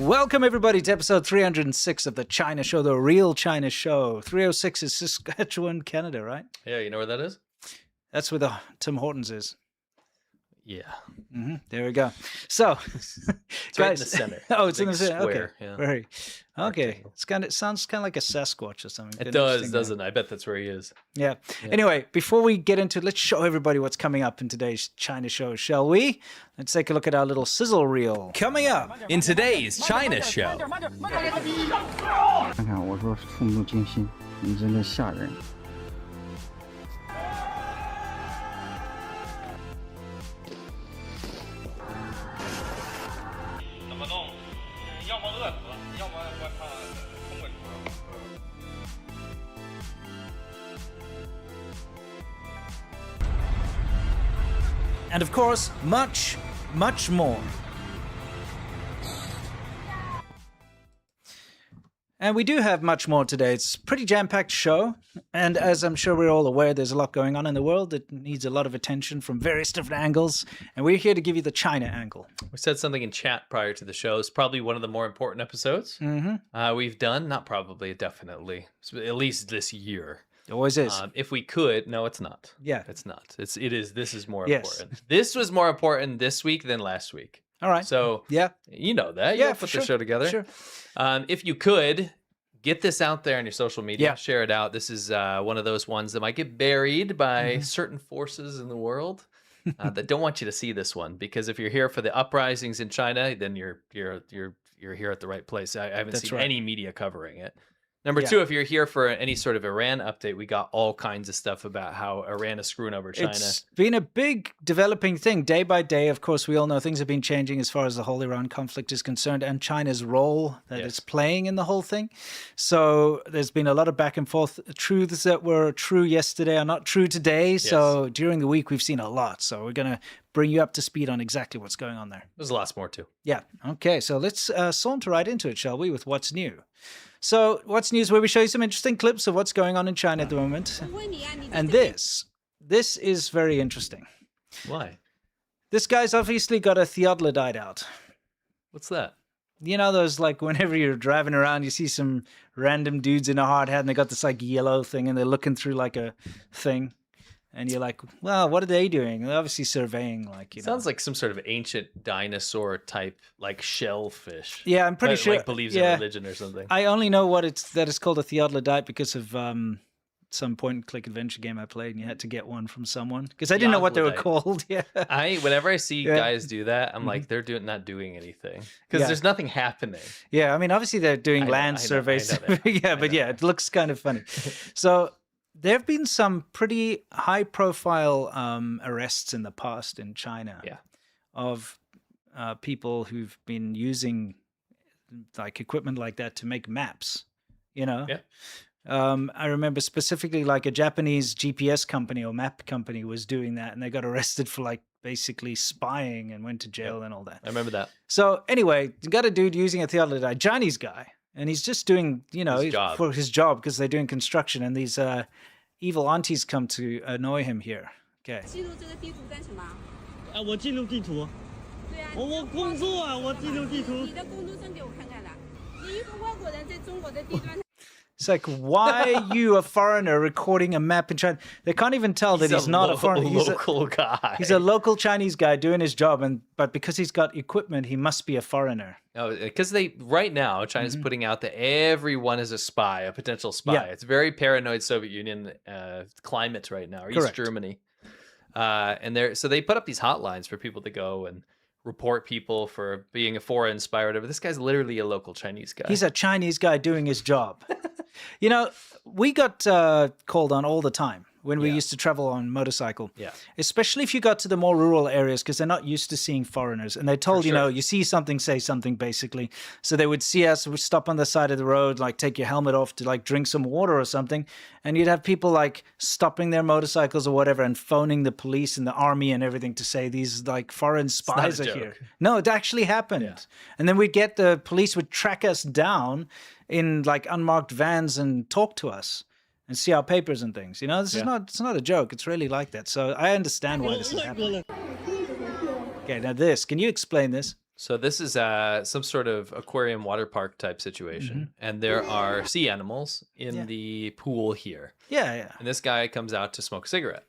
Welcome everybody to episode 306 of the China Show, the real China Show. 306 is Saskatchewan, Canada, right? Yeah, you know where that is? That's where the Tim Hortons is. Yeah. There we go. So, It's guys, right in the center. Oh, it's in the Big center. Okay. square, yeah. Very. Okay. Rectangle. It sounds kind of like a Sasquatch or something. It Bit does, interesting doesn't it? I bet that's where he is. there. Yeah. Anyway, before we get into it, let's show everybody what's coming up in today's China Show, shall we? Let's take a look at our little sizzle reel. Coming up In today's China Show. 看看，我说触目惊心，你真的吓人。怎么弄？要么饿死，要么我操，空滚出。 And of course, much, much more. And we do have much more today. It's a pretty jam-packed show. And as I'm sure we're all aware, there's a lot going on in the world that needs a lot of attention from various different angles. And we're here to give you the China angle. We said something in chat prior to the show. It's probably one of the more important episodes we've done. Not probably, definitely. At least this year. It always is. If we could, no, it's not. Yeah. It's not. It is. This is more Yes. important. This was more important this week than last week. All right. So yeah. you know that. Yeah, You'll for put sure. the show together. Sure. If you could, get this out there on your social media. Yeah. Share it out. This is one of those ones that might get buried by certain forces in the world that don't want you to see this one. Because if you're here for the uprisings in China, then you're here at the right place. I haven't That's seen right. any media covering it. Number two, if you're here for any sort of Iran update, we got all kinds of stuff about how Iran is screwing over China. It's been a big developing thing day by day. Of course, we all know things have been changing as far as the whole Iran conflict is concerned and China's role that it's playing in the whole thing. So there's been a lot of back and forth. Truths that were true yesterday are not true today. So during the week, we've seen a lot. So we're going to bring you up to speed on exactly what's going on there. There's lots more too. Yeah. Okay. So let's saunter right into it, shall we, with what's new. So what's news, where we show you some interesting clips of what's going on in China at the moment. And this is very interesting. Why? This guy's obviously got a theodolite out. What's that? You know those, like, whenever you're driving around, you see some random dudes in a hard hat and they got this like yellow thing and they're looking through like a thing. And you're like, well, what are they doing? They're obviously surveying, like, you know. Sounds like some sort of ancient dinosaur type, like shellfish. Yeah, I'm pretty sure. Like believes in religion or something. I only know that it's called a theodolite because of some point-and-click adventure game I played, and you had to get one from someone because I didn't know what they were called. Yeah. Whenever I see guys do that, I'm like, they're not doing anything because there's nothing happening. Yeah, I mean, obviously they're doing land surveys. It looks kind of funny. So there have been some pretty high-profile arrests in the past in China of people who've been using like equipment like that to make maps, you know? Yeah. I remember specifically like a Japanese GPS company or map company was doing that and they got arrested for like basically spying and went to jail and all that. I remember that. So anyway, you got a dude using a theodolite, Chinese guy, and he's just doing, you know, for his job because they're doing construction and these evil aunties come to annoy him here. Okay. 记录这个地图干什么？我记录地图。对啊，我工作啊，我记录地图。你的工读生给我看看啦。你一个外国人在中国的地段。 It's like, why are you, a foreigner, recording a map in China? They can't even tell that he's not a foreigner. He's a local guy. He's a local Chinese guy doing his job, but because he's got equipment, he must be a foreigner. No, because right now China's putting out that everyone is a spy, a potential spy. Yeah. It's very paranoid Soviet Union climate right now, or East Germany. And they put up these hotlines for people to go and report people for being a foreign spy or whatever. This guy's literally a local Chinese guy. He's a Chinese guy doing his job. You know, we got called on all the time when we used to travel on motorcycle. Yeah. Especially if you got to the more rural areas because they're not used to seeing foreigners. And they told, you know, you see something, say something, basically. So they would see us, we'd stop on the side of the road, like take your helmet off to like drink some water or something. And you'd have people like stopping their motorcycles or whatever and phoning the police and the army and everything to say these like foreign spies are here. No, it actually happened. Yeah. And then we'd get the police would track us down in like unmarked vans and talk to us. And see our papers and things, you know. This is not—it's not a joke. It's really like that. So I understand why this is happening. Okay, now this. Can you explain this? So this is some sort of aquarium water park type situation, and there are sea animals in the pool here. Yeah. And this guy comes out to smoke a cigarette.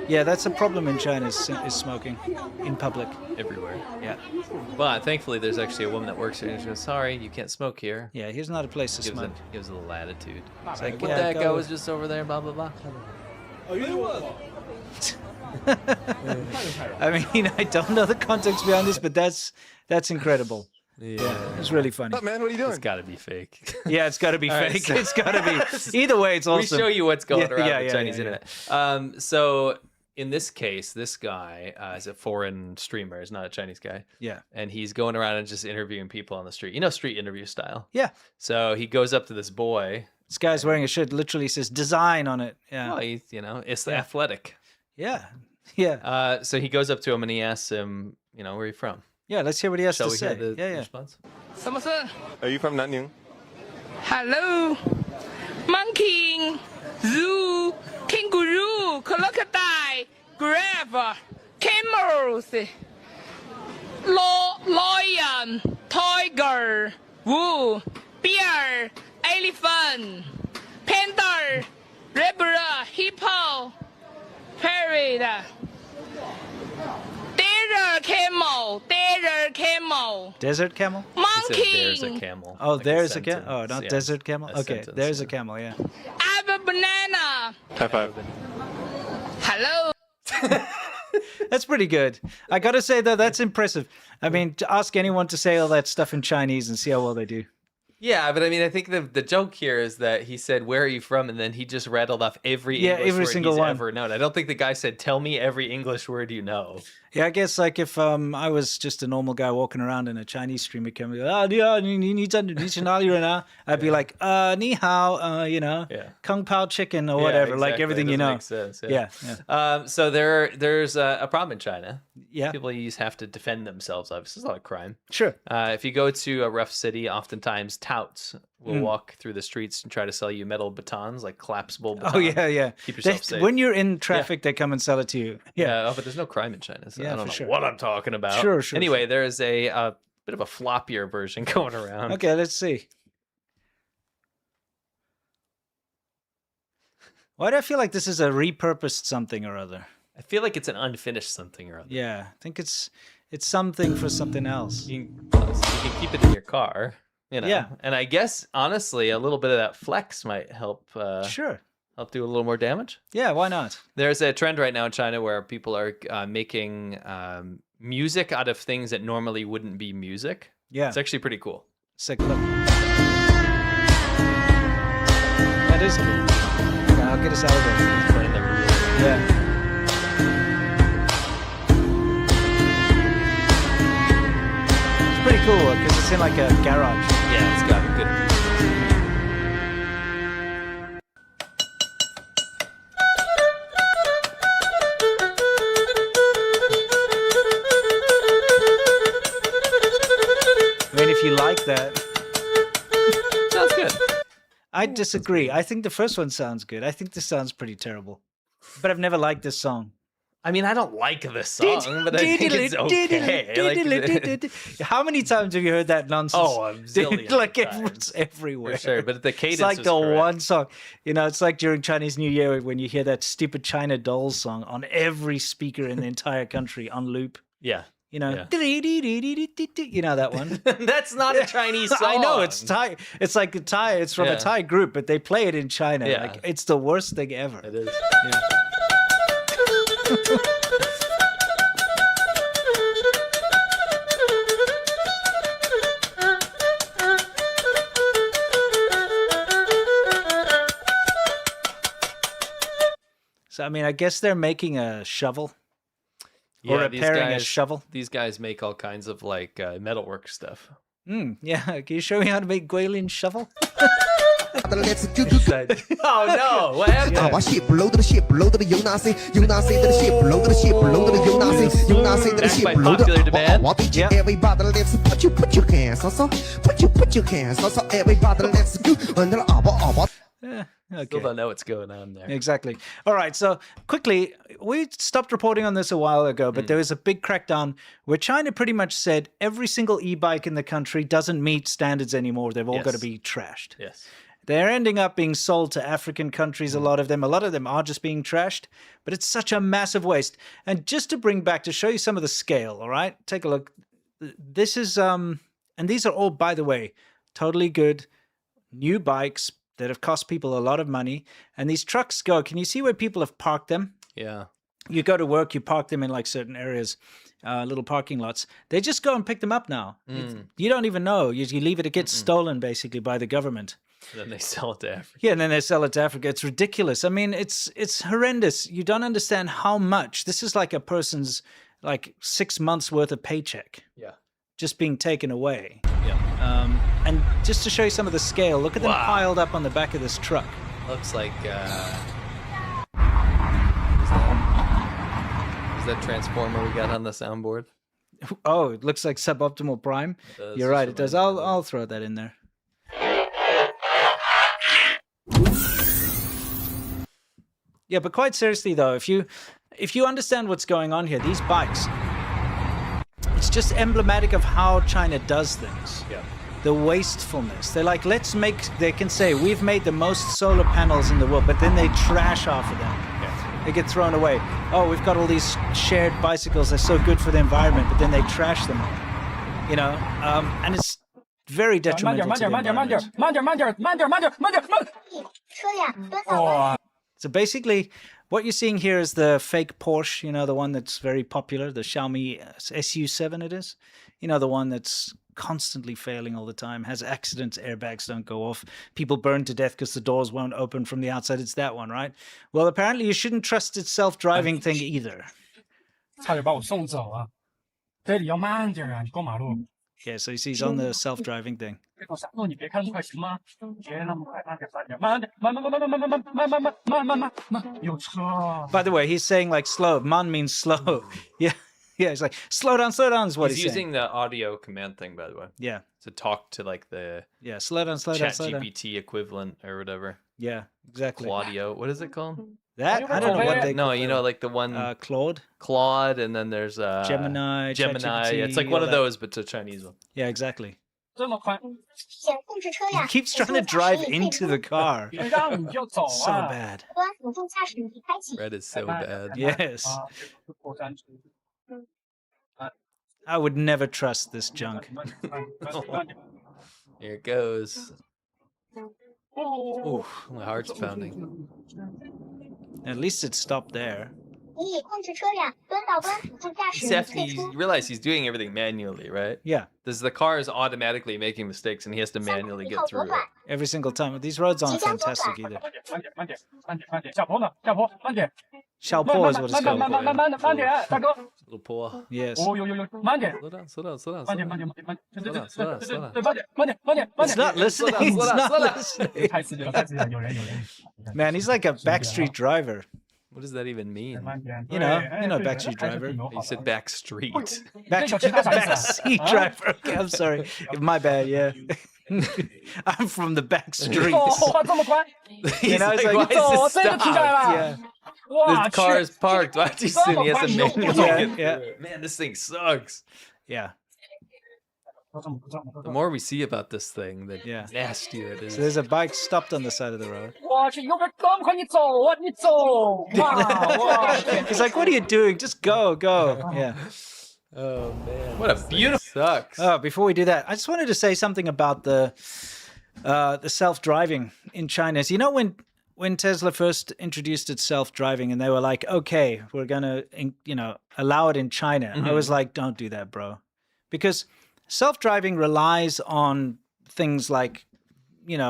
Yeah, that's a problem in China is smoking in public. Everywhere. Yeah. But thankfully, there's actually a woman that works here, and she goes, "Sorry, you can't smoke here." Yeah, here's not a place to smoke. Gives a little attitude. It's like, like, what yeah, the heck? I go. was just over there, blah, blah, blah. I mean, I don't know the context behind this, but that's incredible. Yeah. It's really funny. Man, what are you doing? It's got to be fake. Yeah, it's got to be All right, fake. so- It's got to be. Either way, it's awesome. We show you what's going Yeah, around yeah, the yeah, Chinese yeah, internet. So in this case, this guy is a foreign streamer. He's not a Chinese guy. Yeah. And he's going around and just interviewing people on the street. You know, street interview style. Yeah. So he goes up to this boy. This guy's wearing a shirt that literally says design on it. Yeah. Oh, he's, it's athletic. Yeah. Yeah. So he goes up to him and he asks him, where are you from? Yeah, let's hear what he has Shall to we say. hear the Yeah. response? Are you from Nanyang? Hello, monkey, zoo, kangaroo, crocodile, giraffe, camels, lion, tiger, wolf, bear, elephant, panda, zebra, hippo, parrot, Desert camel? He said, monkey, there's a camel. Oh, Like there's a camel. sentence. Oh, not Yeah. desert camel. A Okay, sentence, there's yeah. a camel. Yeah. apple, banana. High five. Hello. That's pretty good. I got to say though, that's impressive. I mean, to ask anyone to say all that stuff in Chinese and see how well they do. Yeah, but I mean, I think the joke here is that he said, "Where are you from?" and then he just rattled off every English word single he's one. ever known. I don't think the guy said, "Tell me every English word you know." Yeah, I guess like if I was just a normal guy walking around and a Chinese streamer came, I'd be like, ni hao, kung pao chicken or whatever, Yeah, like exactly. everything It you doesn't know. make sense, Yeah. So there's a problem in China. Yeah. People have to defend themselves. Obviously, it's not a crime. Sure. If you go to a rough city, oftentimes touts will walk through the streets and try to sell you metal batons, like collapsible batons. Oh yeah. Keep yourself safe. When you're in traffic, they come and sell it to you. Yeah. But there's no crime in China, so Yeah, I don't for know sure. what I'm talking about. Sure. Anyway, there is a bit of a floppier version going around. Okay, let's see. Why do I feel like this is a repurposed something or other? I feel like it's an unfinished something or other. Yeah, I think it's something for something else. You can keep it in your car, Yeah. And I guess honestly, a little bit of that flex might help. Sure. Help do a little more damage. Yeah, why not? There's a trend right now in China where people are making music out of things that normally wouldn't be music. Yeah. It's actually pretty cool. Sick. Look. That is cool. Okay, I'll get us out of there. It's playing the real. Yeah. It's pretty cool because it's in like a garage. Yeah, it's got a good. I mean, if you like that. Sounds good. I disagree. I think the first one sounds good. I think this sounds pretty terrible. But I've never liked this song. I mean, I don't like this song, but I think it's okay. How many times have you heard that nonsense? Oh, a zillion like times. it's everywhere. For sure, but the cadence It's like was the correct. one song. It's like during Chinese New Year when you hear that stupid China Dolls song on every speaker in the entire country on loop. Yeah. You know, Yeah. you know that one. That's not a Chinese song. I know it's Thai. It's like a Thai. It's from Yeah. a Thai group, but they play it in China. Yeah. Like it's the worst thing ever. It is. Yeah. So I mean, I guess they're making a shovel or Yeah, these repairing a guys- shovel. These guys make all kinds of like metalwork stuff. Yeah, can you show me how to make Guilin shovel? Oh no! What happened? Yeah. 把 ship load the ship load the 有那些有那些的 ship load the ship load the 有那些有那些的 Backed by ship load popular demand. Yep. everybody let's put your hands so put your hands so everybody let's go under Okay. Still don't know what's going on there. Exactly. All right. So quickly, we stopped reporting on this a while ago, but there was a big crackdown where China pretty much said every single e-bike in the country doesn't meet standards anymore. They've all got to be trashed. Yes. They're ending up being sold to African countries, a lot of them. A lot of them are just being trashed, but it's such a massive waste. And just to bring back, to show you some of the scale, all right? Take a look. This is, and these are all, by the way, totally good new bikes that have cost people a lot of money. And these trucks go, can you see where people have parked them? Yeah. You go to work, you park them in like certain areas, little parking lots. They just go and pick them up now. You don't even know. You leave it, it gets stolen basically by the government. And then they sell it to Africa. Yeah, and then they sell it to Africa. It's ridiculous. I mean, it's horrendous. You don't understand how much. This is like a person's like 6 months worth of paycheck. Yeah. Just being taken away. Yeah. And just to show you some of the scale, look at them piled up on the back of this truck. Looks like is that transformer we got on the soundboard? Oh, it looks like suboptimal prime. You're right, it does. I'll throw that in there. Yeah, but quite seriously though, if you understand what's going on here, these bikes, it's just emblematic of how China does things. Yeah. The wastefulness. They're like, they can say, we've made the most solar panels in the world, but then they trash off of them. Yeah. They get thrown away. Oh, we've got all these shared bicycles. They're so good for the environment, but then they trash them all. You know, and it's very detrimental to the environment. So basically, what you're seeing here is the fake Porsche, you know, the one that's very popular, the Xiaomi SU7 it is. You know, the one that's constantly failing all the time, has accidents, airbags don't go off, people burn to death because the doors won't open from the outside. It's that one, right? Well, apparently you shouldn't trust its self-driving thing either. Yeah, so he's on the self-driving thing. By the way, he's saying like slow. Man means slow. Yeah. Yeah, it's like, slow down is what he's saying. He's using the audio command thing, by the way. Yeah. To talk to like the slow down, slow down. ChatGPT equivalent or whatever. Yeah, exactly. Claudio. What is it called? That? I don't know what they No, you know, like the one... Claude, and then there's... Gemini. It's like one of those, but a Chinese one. Yeah, exactly. He keeps trying to drive into the car. So bad. Red is so bad. Yes. I would never trust this junk. Here it goes. Ooh, my heart's pounding. At least it stopped there. You realize he's doing everything manually, right? Yeah. The car is automatically making mistakes, and he has to manually get through it. Every single time. These roads aren't fantastic either. Xiaopo is what it's called. Little poor. Yes. Slow down. It's not listening. It's not listening. Man, he's like a backstreet driver. What does that even mean? You know, backstreet driver. You said backstreet. Backseat driver. Okay, I'm sorry. My bad, yeah. I'm from the back streets. You know, it's like, why is this stopped? Yeah. The car is parked. Why do you assume he has to manually get through Yeah. it? Man, this thing sucks. Yeah. The more we see about this thing, the nastier it is. So there's a bike stopped on the side of the road. He's like, what are you doing? Just go. Yeah. Oh, man. What a beautiful... Sucks. Oh, before we do that, I just wanted to say something about the self-driving in China. So, you know, when Tesla first introduced its self-driving and they were like, okay, we're going to, allow it in China. I was like, don't do that, bro. Because self-driving relies on things like,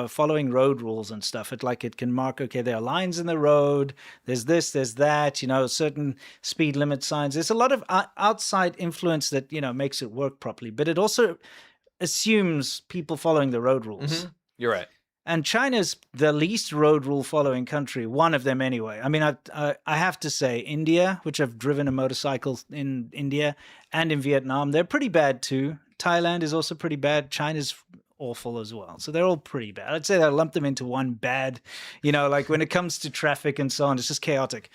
following road rules and stuff. It can mark, okay, there are lines in the road, there's this, there's that, certain speed limit signs. There's a lot of outside influence that, makes it work properly. But it also assumes people following the road rules. You're right. And China's the least road rule following country, one of them anyway. I mean, I have to say India, which I've driven a motorcycle in India and in Vietnam, they're pretty bad too. Thailand is also pretty bad. China's awful as well. So they're all pretty bad. I'd say I lump them into one bad, like when it comes to traffic and so on, it's just chaotic.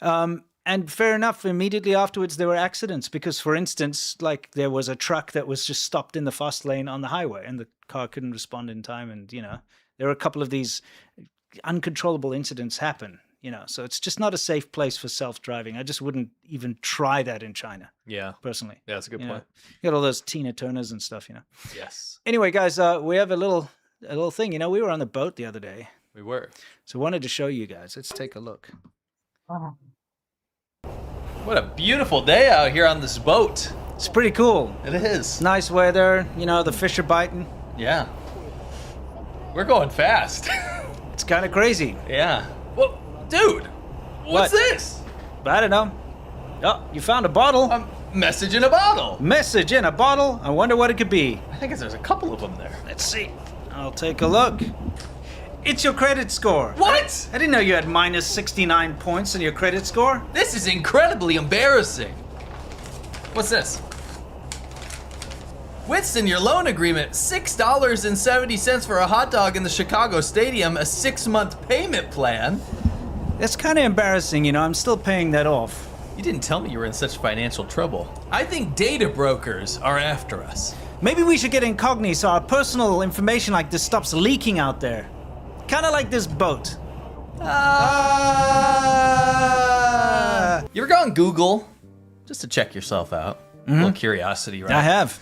And And fair enough, immediately afterwards there were accidents because, for instance, like there was a truck that was just stopped in the fast lane on the highway and the car couldn't respond in time. And, there were a couple of these uncontrollable incidents happen, so it's just not a safe place for self-driving. I just wouldn't even try that in China. Yeah. Personally. Yeah, that's a good point. You got all those Tina Turners and stuff, Yes. Anyway, guys, we have a little thing. We were on the boat the other day. We were. So I wanted to show you guys. Let's take a look. What a beautiful day out here on this boat. It's pretty cool. It is. Nice weather. The fish are biting. Yeah. We're going fast. It's kind of crazy. Yeah. Well, dude, what's this? I don't know. Oh, you found a bottle. A message in a bottle. Message in a bottle? I wonder what it could be. I think there's a couple of them there. Let's see. I'll take a look. It's your credit score. What? I didn't know you had minus 69 points in your credit score. This is incredibly embarrassing. What's this? Winston, your loan agreement, $6.70 for a hot dog in the Chicago Stadium, a 6-month payment plan. That's kind of embarrassing, I'm still paying that off. You didn't tell me you were in such financial trouble. I think data brokers are after us. Maybe we should get incognito so our personal information like this stops leaking out there. Kind of like this boat. You ever go on Google just to check yourself out? A little curiosity, right? I have.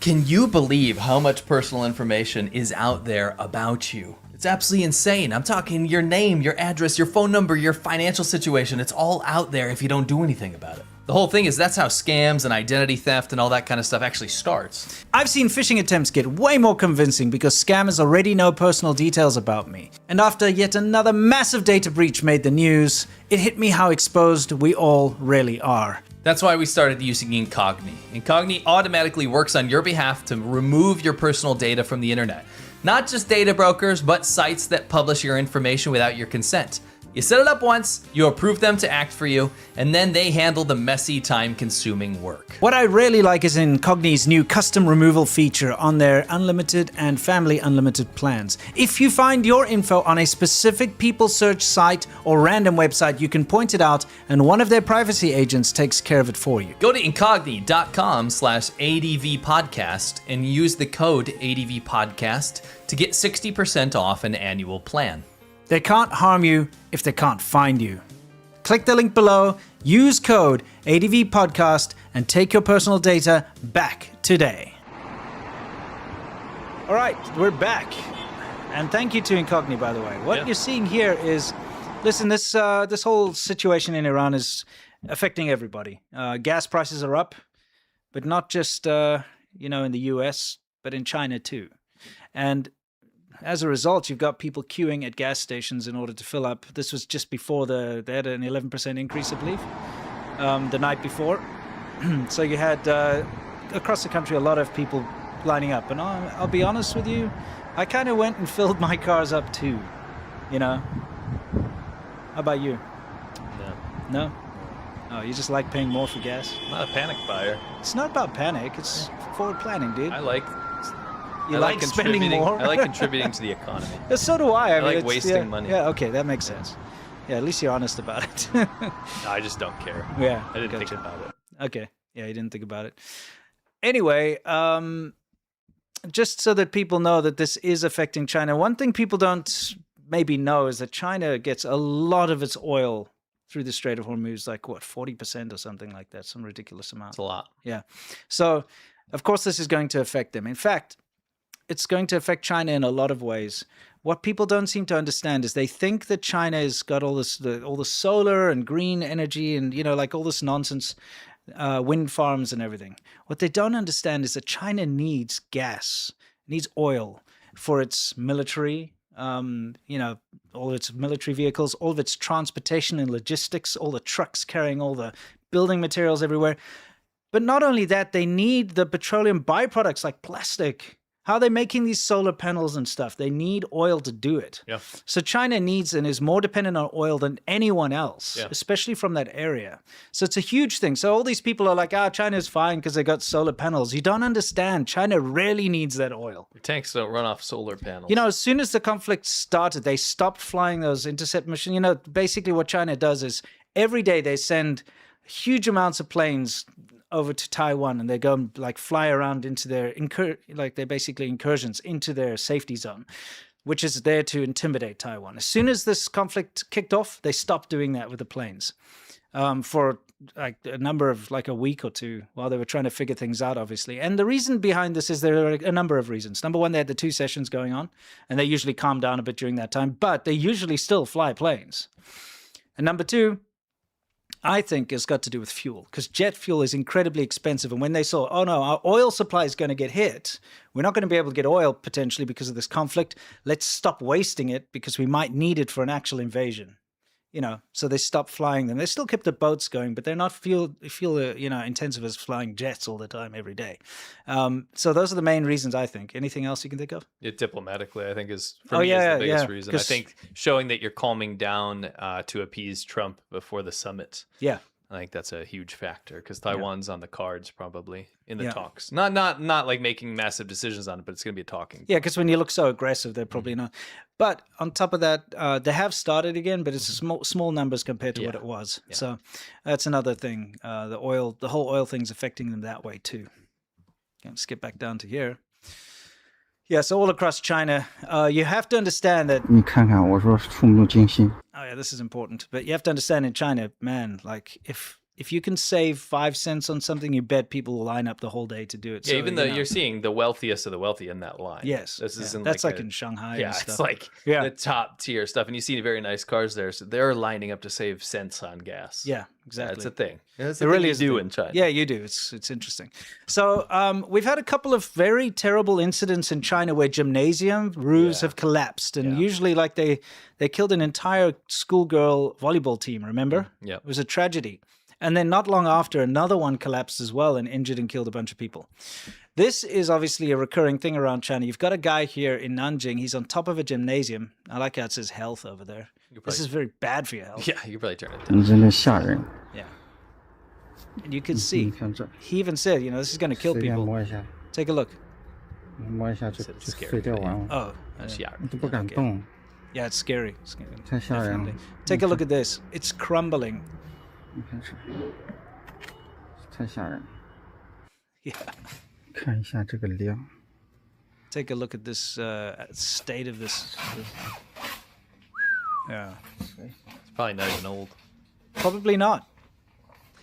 Can you believe how much personal information is out there about you? It's absolutely insane. I'm talking your name, your address, your phone number, your financial situation. It's all out there if you don't do anything about it. The whole thing is that's how scams and identity theft and all that kind of stuff actually starts. I've seen phishing attempts get way more convincing because scammers already know personal details about me. And after yet another massive data breach made the news, it hit me how exposed we all really are. That's why we started using Incogni. Incogni automatically works on your behalf to remove your personal data from the internet. Not just data brokers, but sites that publish your information without your consent. You set it up once, you approve them to act for you, and then they handle the messy, time-consuming work. What I really like is Incogni's new custom removal feature on their unlimited and family unlimited plans. If you find your info on a specific people search site or random website, you can point it out and one of their privacy agents takes care of it for you. Go to incogni.com/ADVpodcast and use the code ADVpodcast to get 60% off an annual plan. They can't harm you if they can't find you. Click the link below, use code ADVPodcast, and take your personal data back today. All right, we're back. And thank you to Incogni, by the way. What you're seeing here is, listen, this whole situation in Iran is affecting everybody. Gas prices are up, but not just, in the US, but in China too. And as a result, you've got people queuing at gas stations in order to fill up. This was just before they had an 11% increase, I believe, the night before. So you had, across the country, a lot of people lining up. And I'll be honest with you, I kind of went and filled my cars up too, How about you? No. No? Oh, you just like paying more for gas? I'm not a panic buyer. It's not about panic. It's forward planning, dude. I like spending more? I like contributing to the economy. So do I. I like wasting money. Yeah, okay, that makes sense. Yeah, at least you're honest about it. No, I just don't care. Yeah. I didn't think about it. Okay. Yeah, you didn't think about it. Anyway, just so that people know that this is affecting China, one thing people don't maybe know is that China gets a lot of its oil through the Strait of Hormuz, like 40% or something like that, some ridiculous amount. It's a lot. Yeah. So, of course, this is going to affect them. In fact, it's going to affect China in a lot of ways. What people don't seem to understand is they think that China has got all the solar and green energy and, like all this nonsense, wind farms and everything. What they don't understand is that China needs gas, needs oil for its military, all of its military vehicles, all of its transportation and logistics, all the trucks carrying all the building materials everywhere. But not only that, they need the petroleum byproducts like plastic. How are they making these solar panels and stuff? They need oil to do it. Yeah. So China needs and is more dependent on oil than anyone else, especially from that area. So it's a huge thing. So all these people are like, China's fine because they got solar panels. You don't understand. China really needs that oil. Your tanks don't run off solar panels. As soon as the conflict started, they stopped flying those intercept missions. Basically what China does is every day they send huge amounts of planes over to Taiwan, and they go and like fly around into their they're basically incursions into their safety zone, which is there to intimidate Taiwan. As soon as this conflict kicked off, they stopped doing that with the planes for like a number of like a week or two while they were trying to figure things out, obviously. And the reason behind this is there are a number of reasons. Number one, they had the 2 sessions going on, and they usually calm down a bit during that time, but they usually still fly planes. And number two, I think it's got to do with fuel, because jet fuel is incredibly expensive. And when they saw, oh no, our oil supply is going to get hit, we're not going to be able to get oil potentially because of this conflict. Let's stop wasting it because we might need it for an actual invasion. You know, so they stopped flying them. They still kept the boats going, but they're not fuel intensive as flying jets all the time every day. So those are the main reasons, I think. Anything else you can think of? Yeah, diplomatically, I think is the biggest reason. I think showing that you're calming down to appease Trump before the summit. Yeah. I think that's a huge factor because Taiwan's on the cards probably in the talks. Not like making massive decisions on it, but it's going to be a talking. Yeah, because when you look so aggressive, they're probably not. But on top of that, they have started again, but it's small numbers compared to what it was. Yeah. So that's another thing. The whole oil thing's affecting them that way too. Let's get back down to here. Yeah, so all across China, you have to understand that. 你看看，我说触目惊心。 Oh yeah, this is important. But you have to understand in China, man, like if you can save 5 cents on something, you bet people will line up the whole day to do it. Yeah, so, even though you're seeing the wealthiest of the wealthy in that line. Yes. This isn't that's like in Shanghai. Yeah, and stuff. it's like the top tier stuff. And you see very nice cars there. So they're lining up to save cents on gas. Yeah, exactly. That's a thing. It really is do in China. Yeah, you do. It's interesting. So we've had a couple of very terrible incidents in China where gymnasium roofs have collapsed. And usually like they killed an entire schoolgirl volleyball team, remember? Yeah. It was a tragedy. And then not long after, another one collapsed as well and injured and killed a bunch of people. This is obviously a recurring thing around China. You've got a guy here in Nanjing. He's on top of a gymnasium. I like how it says health over there. This is very bad for your health. Yeah, you probably turn it down. 你真的吓人。 Yeah. And you can see, 你看这， he even said, this is going to kill 随便 people. 摸一下， Take a look. 摸一下就 It's scary, 碎掉完了， Oh, 你都不敢动， yeah, it's scary. 太吓人了 Definitely.。Take a look at this. It's crumbling. 你看这，太吓人了。 Yeah. 看一下这个量， Take a look at this state of this. Yeah. It's probably not even old. Probably not.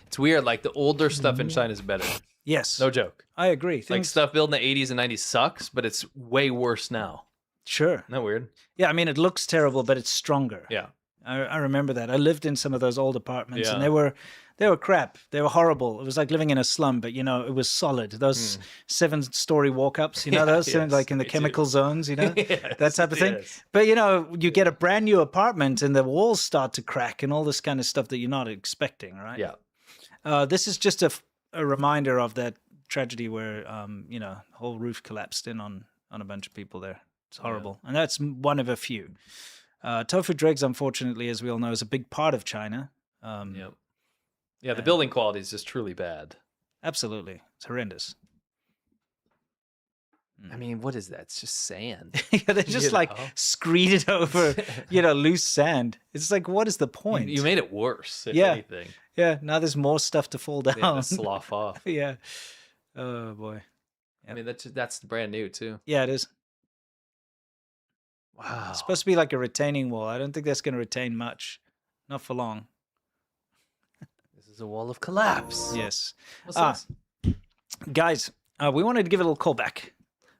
It's weird. Like the older stuff in China is better. Yes. No joke. I agree. Like stuff built in the 80s and 90s sucks, but it's way worse now. Sure. Isn't that weird? Yeah, I mean, it looks terrible, but it's stronger. Yeah. I remember that. I lived in some of those old apartments, and Yeah. they were crap. They were horrible. It was like living in a slum, but it was solid. Those 7-story walk-ups, those like in the chemical zones, that type of thing. Yes. But you get a brand new apartment, and the walls start to crack, and all this kind of stuff that you're not expecting, right? Yeah. This is just a reminder of that tragedy where whole roof collapsed in on a bunch of people there. It's horrible, and that's one of a few. Tofu dregs, unfortunately, as we all know, is a big part of China. Yep. Yeah, the building quality is just truly bad. Absolutely. It's horrendous. I mean, what is that? It's just sand. Yeah, they just screeded over, loose sand. It's like, what is the point? You made it worse, if Yeah. anything. Yeah, now there's more stuff to fall down. Yeah, to slough off. Yeah. Oh, boy. I mean, that's brand new, too. Yeah, it is. Wow. It's supposed to be like a retaining wall. I don't think that's going to retain much. Not for long. This is a wall of collapse. Yes. What's this? Guys, we wanted to give it a little callback.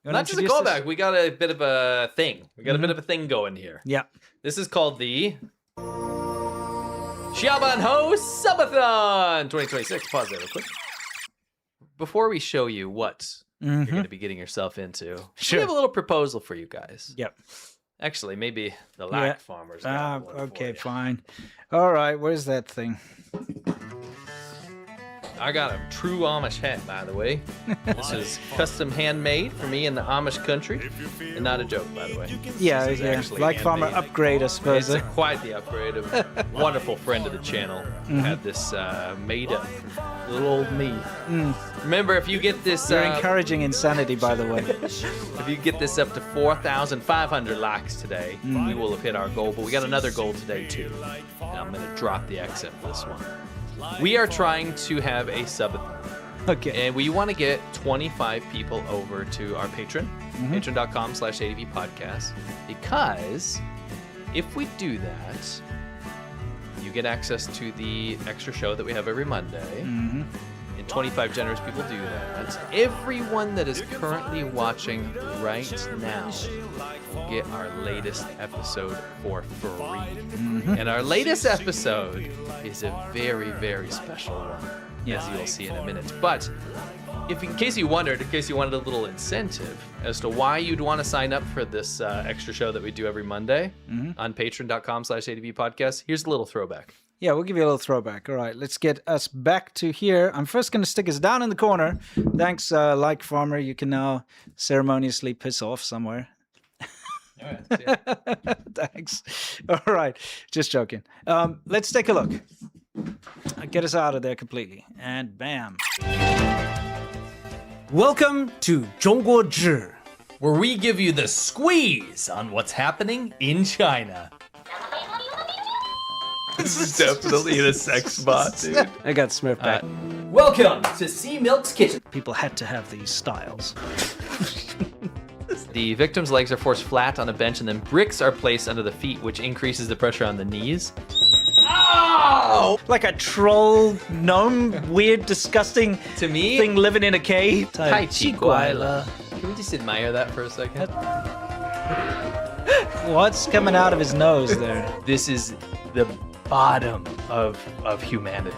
Not just a callback. We got a bit of a thing. We got a bit of a thing going here. Yeah. This is called the Xiaomi Ho Subathon 2026. Pause there real quick. Before we show you what you're going to be getting yourself into, we have a little proposal for you guys. Yep. Actually, maybe the lac farmers. Got one okay, for you. fine. All right, where's that thing? I got a true Amish hat, by the way. This is custom handmade for me in the Amish country. And not a joke, by the way. Yeah, This is yeah. actually Like farmer handmade. upgrade, I suppose. It's quite the upgrade. A wonderful friend of the channel had this made up for little old me. Remember, if you get this... You're encouraging insanity, by the way. If you get this up to 4,500 likes today, we will have hit our goal. But we got another goal today, too. And I'm going to drop the accent for this one. We are trying to have a subathon. Okay. And we want to get 25 people over to our Patreon, patreon.com/ADV podcast. Because if we do that, you get access to the extra show that we have every Monday. And 25 generous people do that. Everyone that is currently watching right now will get our latest episode for free. And our latest episode is a very, very special one, as you'll see in a minute. But in case you wanted a little incentive as to why you'd want to sign up for this extra show that we do every Monday on patreon.com/ADV podcast, here's a little throwback. Yeah, we'll give you a little throwback. All right, let's get us back to here. I'm first going to stick us down in the corner. Thanks, Like Farmer. You can now ceremoniously piss off somewhere. All right, see ya. Thanks. All right, just joking. Let's take a look. Get us out of there completely. And bam. Welcome to 中国志, where we give you the squeeze on what's happening in China. This is definitely the sex bot, dude. I got Smurf back. Welcome to Sea Milk's Kitchen. People had to have these styles. The victim's legs are forced flat on a bench and then bricks are placed under the feet, which increases the pressure on the knees. Oh! Like a troll, gnome, weird, disgusting thing living in a cave. Tai Chi Guai. Can we just admire that for a second? What's coming out of his nose there? This is the bottom of humanity.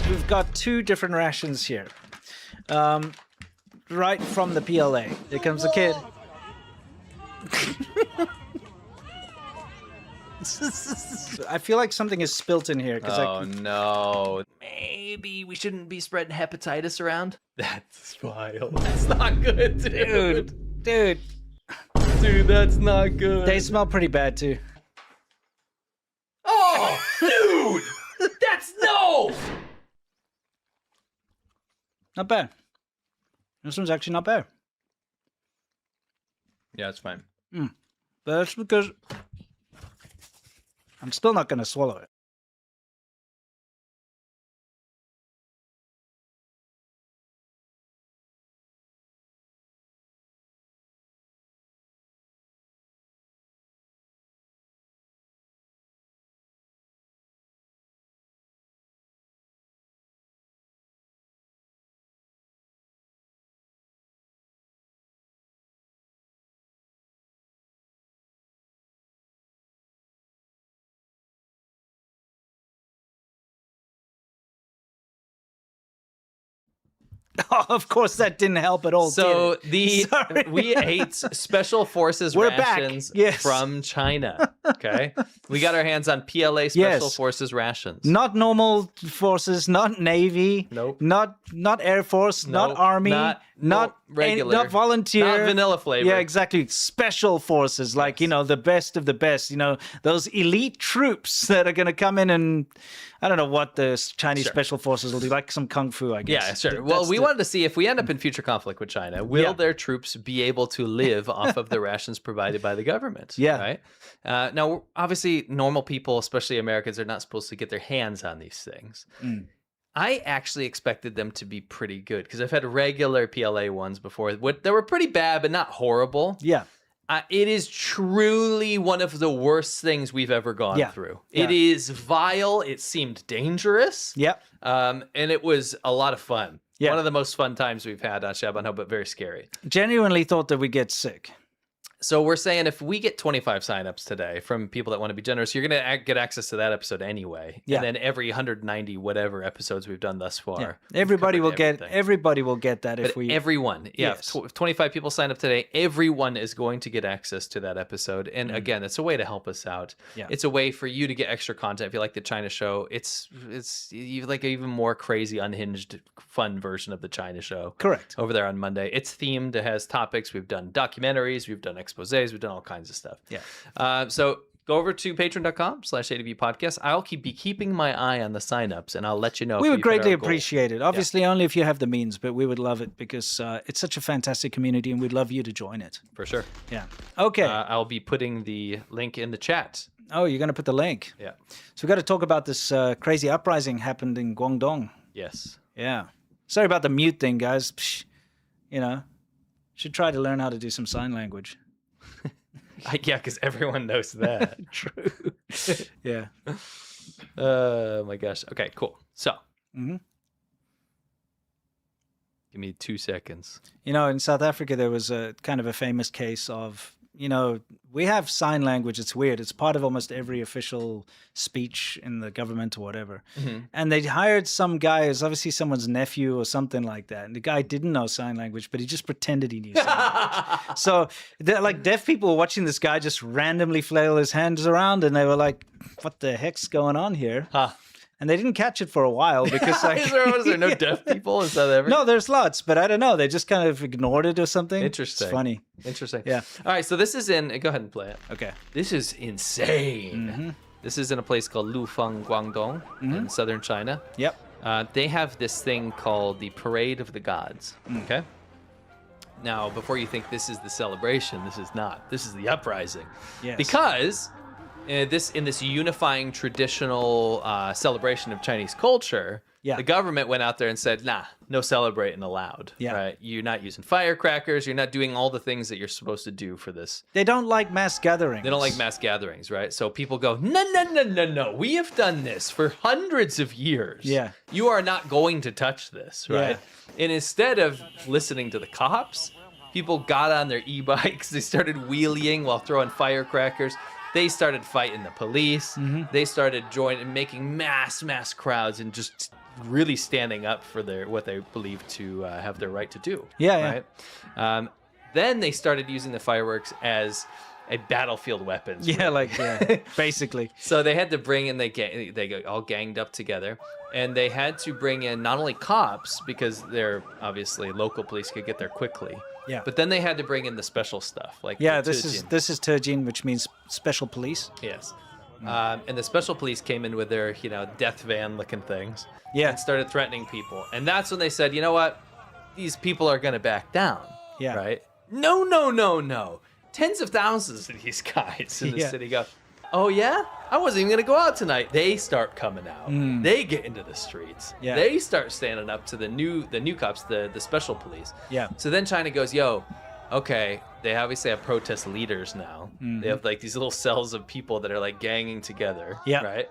We've got two different rations here. Right from the PLA. Here comes the kid. I feel like something is spilt in here. No. Maybe we shouldn't be spreading hepatitis around? That's wild. That's not good, dude. Dude, that's not good. they smell pretty bad too. Oh, dude! That's no! Not bad. This one's actually not bad. Yeah, it's fine. But that's because I'm still not going to swallow it. Oh, of course, that didn't help at all. So Sorry. we ate Special Forces We're rations back. Yes. from China. Okay, we got our hands on PLA Special Forces rations. Not normal forces, not Navy. Nope. Not Air Force, not Nope. Army, not regular, not volunteer, not vanilla flavor. Yeah, exactly. Special forces, like the best of the best. Those elite troops that are going to come in and I don't know what the Chinese special forces will do, like some kung fu, I guess. Yeah, sure. Well, we wanted to see if we end up in future conflict with China, will their troops be able to live off of the rations provided by the government? Yeah. Right. Now, obviously, normal people, especially Americans, are not supposed to get their hands on these things. I actually expected them to be pretty good because I've had regular PLA ones before. They were pretty bad, but not horrible. Yeah. It is truly one of the worst things we've ever gone through. Yeah. It is vile. It seemed dangerous. Yep. And it was a lot of fun. Yeah. One of the most fun times we've had on Shabanho, but very scary. Genuinely thought that we'd get sick. So we're saying if we get 25 signups today from people that want to be generous, you're going to get access to that episode anyway. Yeah. And then every 190 whatever episodes we've done thus far. Yeah. Everybody will get that if we everyone. Yeah. Yes. If 25 people sign up today, everyone is going to get access to that episode. And again, it's a way to help us out. Yeah. It's a way for you to get extra content. If you like the China show, it's like an even more crazy, unhinged, fun version of the China show. Correct. Over there on Monday. It's themed. It has topics. We've done documentaries. We've done exposés. We've done all kinds of stuff. Yeah. So go over to patreon.com/ADV podcast. I'll be keeping my eye on the signups, and I'll let you know. We would greatly appreciate it. Obviously, only if you have the means, but we would love it because it's such a fantastic community, and we'd love you to join it. For sure. Yeah. Okay. I'll be putting the link in the chat. Oh, you're going to put the link? Yeah. So we've got to talk about this crazy uprising happened in Guangdong. Yes. Yeah. Sorry about the mute thing, guys. Psh, should try to learn how to do some sign language. Yeah, because everyone knows that. True. Yeah. Oh my gosh. Okay, cool. So, give me 2 seconds. In South Africa, there was a kind of a famous case of, we have sign language. It's weird. It's part of almost every official speech in the government or whatever. And they hired some guy who's obviously someone's nephew or something like that. And the guy didn't know sign language, but he just pretended he knew sign language. So like deaf people were watching this guy just randomly flail his hands around, and they were like, what the heck's going on here? And they didn't catch it for a while because is there no deaf people in South Africa? No, there's lots, but I don't know. They just kind of ignored it or something. Interesting. It's funny. Interesting. Yeah. All right, so this is go ahead and play it. Okay. This is insane. This is in a place called Lufeng, Guangdong, in southern China. Yep. They have this thing called the Parade of the Gods. Okay. Now, before you think this is the celebration, this is not. This is the uprising. Yes. Because in this unifying traditional celebration of Chinese culture, the government went out there and said, nah, no celebrating allowed. Yeah. Right? You're not using firecrackers. You're not doing all the things that you're supposed to do for this. They don't like mass gatherings. They don't like mass gatherings, right? So people go, no. We have done this for hundreds of years. Yeah. You are not going to touch this, right? And instead of listening to the cops, people got on their e-bikes. They started wheeling while throwing firecrackers. They started fighting the police. They started making mass crowds and just really standing up for what they believe to have their right to do. Yeah. Right? Then they started using the fireworks as a battlefield weapon. Basically. So they had to bring in, they all ganged up together, and they had to bring in not only cops, because they're obviously local police could get there quickly. Yeah. But then they had to bring in the special stuff, like this is Tejin, which means special police. Yes. And the special police came in with their, death van looking things. Yeah. And started threatening people. And that's when they said, you know what? These people are going to back down. Yeah. Right? No. Tens of thousands of these guys in the city go, oh yeah? I wasn't even going to go out tonight. They start coming out. They get into the streets. Yeah. They start standing up to the new cops, the special police. Yeah. So then China goes, yo, okay, they obviously have protest leaders now. They have like these little cells of people that are like ganging together. Yeah. Right?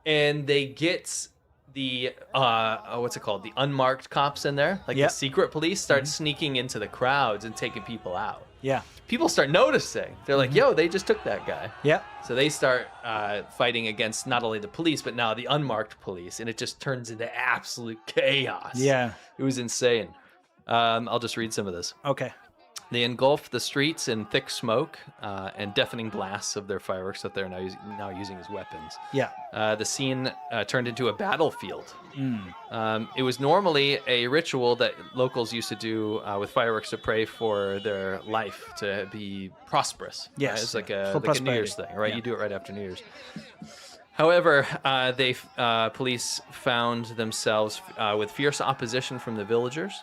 And they get the what's it called? The unmarked cops in there. Like the secret police start sneaking into the crowds and taking people out. Yeah. People start noticing. They're like, yo, they just took that guy. Yeah. So they start fighting against not only the police, but now the unmarked police. And it just turns into absolute chaos. Yeah. It was insane. I'll just read some of this. Okay. They engulfed the streets in thick smoke and deafening blasts of their fireworks that they're now using as weapons. Yeah. The scene turned into a battlefield. It was normally a ritual that locals used to do with fireworks to pray for their life to be prosperous. Yes. Right? It's like a prosperity. New Year's thing, right? Yeah. You do it right after New Year's. However, police found themselves with fierce opposition from the villagers.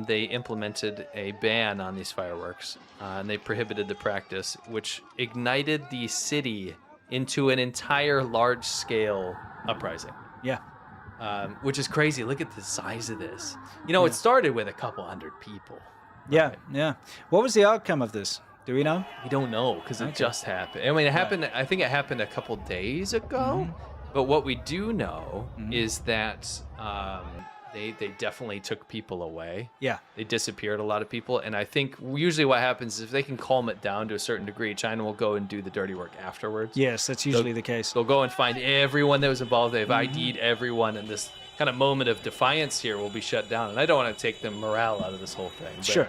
They implemented a ban on these fireworks, and they prohibited the practice, which ignited the city into an entire large-scale uprising. Yeah. Which is crazy. Look at the size of this. It started with a couple hundred people. Yeah. Right? Yeah. What was the outcome of this? Do we know? We don't know because it just happened. I mean, it happened. I think it happened a couple days ago. But what we do know is that they definitely took people away. Yeah. They disappeared a lot of people. And I think usually what happens is if they can calm it down to a certain degree, China will go and do the dirty work afterwards. Yes, that's usually the case. They'll go and find everyone that was involved. They've ID'd everyone, and this kind of moment of defiance here will be shut down. And I don't want to take the morale out of this whole thing. But Sure.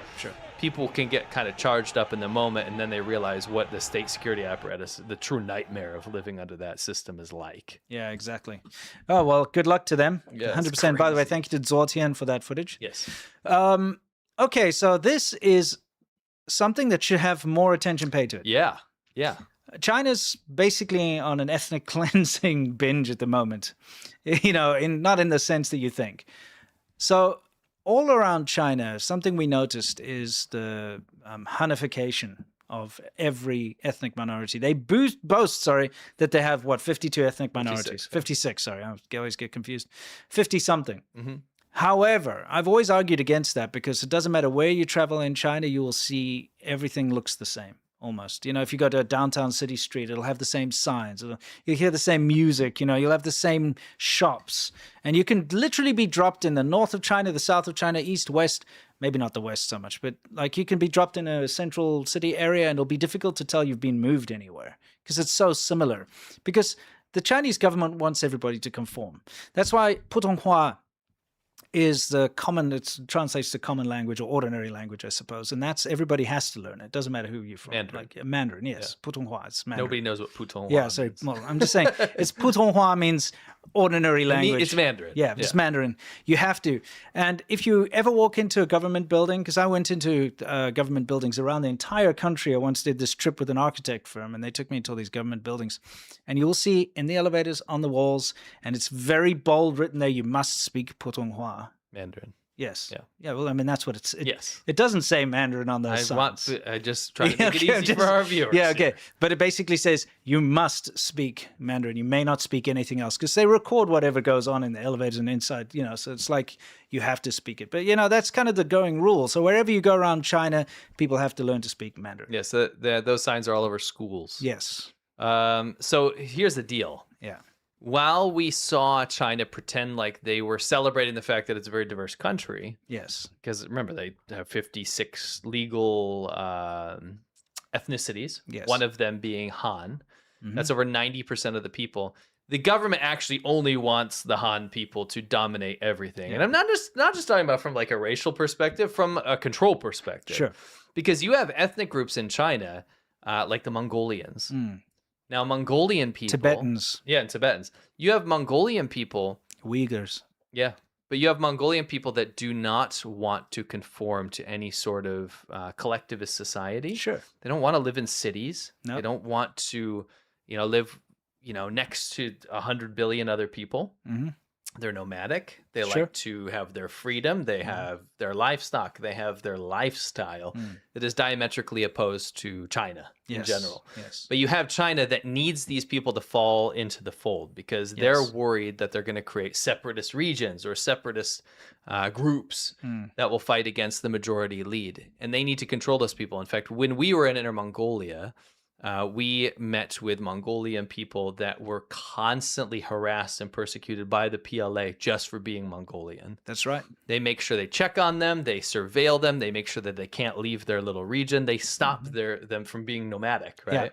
people can get kind of charged up in the moment, and then they realize what the state security apparatus, the true nightmare of living under that system, is like. Yeah, exactly. Oh, well, good luck to them. Yeah, 100%. By the way, crazy. thank you to Zortian for that footage. Yes. Okay, so this is something that should have more attention paid to it. Yeah. Yeah. China's basically on an ethnic cleansing binge at the moment, not in the sense that you think. So all around China, something we noticed is the Hanification of every ethnic minority. They boast, that they have, 52 ethnic minorities? 56, sorry. I always get confused. 50-something. Mm-hmm. However, I've always argued against that because it doesn't matter where you travel in China, you will see everything looks the same. Almost. If you go to a downtown city street, it'll have the same signs. You'll hear the same music. You'll have the same shops. And you can literally be dropped in the north of China, the south of China, east, west. Maybe not the west so much, but you can be dropped in a central city area and it'll be difficult to tell you've been moved anywhere because it's so similar. Because the Chinese government wants everybody to conform. That's why Putonghua is the common, it translates to common language or ordinary language, I suppose. And that's, everybody has to learn it. Doesn't matter who you're from. Mandarin. Mandarin, yes. Yeah. Putonghua, it's Mandarin. Nobody knows what Putonghua Yeah, sorry. means. Well, I'm just saying, it's Putonghua means ordinary language. It's Mandarin. Yeah, it's Mandarin. You have to. And if you ever walk into a government building, because I went into government buildings around the entire country. I once did this trip with an architect firm, and they took me into all these government buildings. And you'll see in the elevators, on the walls, and it's very bold written there, you must speak Putonghua. Mandarin. Yes. Yeah. Yeah. Well, I mean, that's what it's. Yes. It doesn't say Mandarin on those signs. I just try to make it easy for our viewers. Yeah. Okay. But it basically says you must speak Mandarin. You may not speak anything else because they record whatever goes on in the elevators and inside. So it's like you have to speak it. But that's kind of the going rule. So wherever you go around China, people have to learn to speak Mandarin. Yes. Those signs are all over schools. Yes. So here's the deal. Yeah. While we saw China pretend like they were celebrating the fact that it's a very diverse country. Yes. Because remember, they have 56 legal ethnicities. Yes. One of them being Han. Mm-hmm. That's over 90% of the people. The government actually only wants the Han people to dominate everything. Yeah. And I'm not just talking about from like a racial perspective, from a control perspective. Sure. Because you have ethnic groups in China, like the Mongolians. Now, Mongolian people... Tibetans. Yeah, and Tibetans. You have Mongolian people... Uyghurs. Yeah. But you have Mongolian people that do not want to conform to any sort of collectivist society. Sure. They don't want to live in cities. Nope. They don't want to, live, next to 100 billion other people. Mm-hmm. They're nomadic. They Sure. like to have their freedom. They have their livestock. They have their lifestyle that is diametrically opposed to China in general. Yes. But you have China that needs these people to fall into the fold because they're worried that they're going to create separatist regions or separatist groups that will fight against the majority lead. And they need to control those people. In fact, when we were in Inner Mongolia, we met with Mongolian people that were constantly harassed and persecuted by the PLA just for being Mongolian. That's right. They make sure they check on them, they surveil them, they make sure that they can't leave their little region, they stop them from being nomadic, right? Yeah.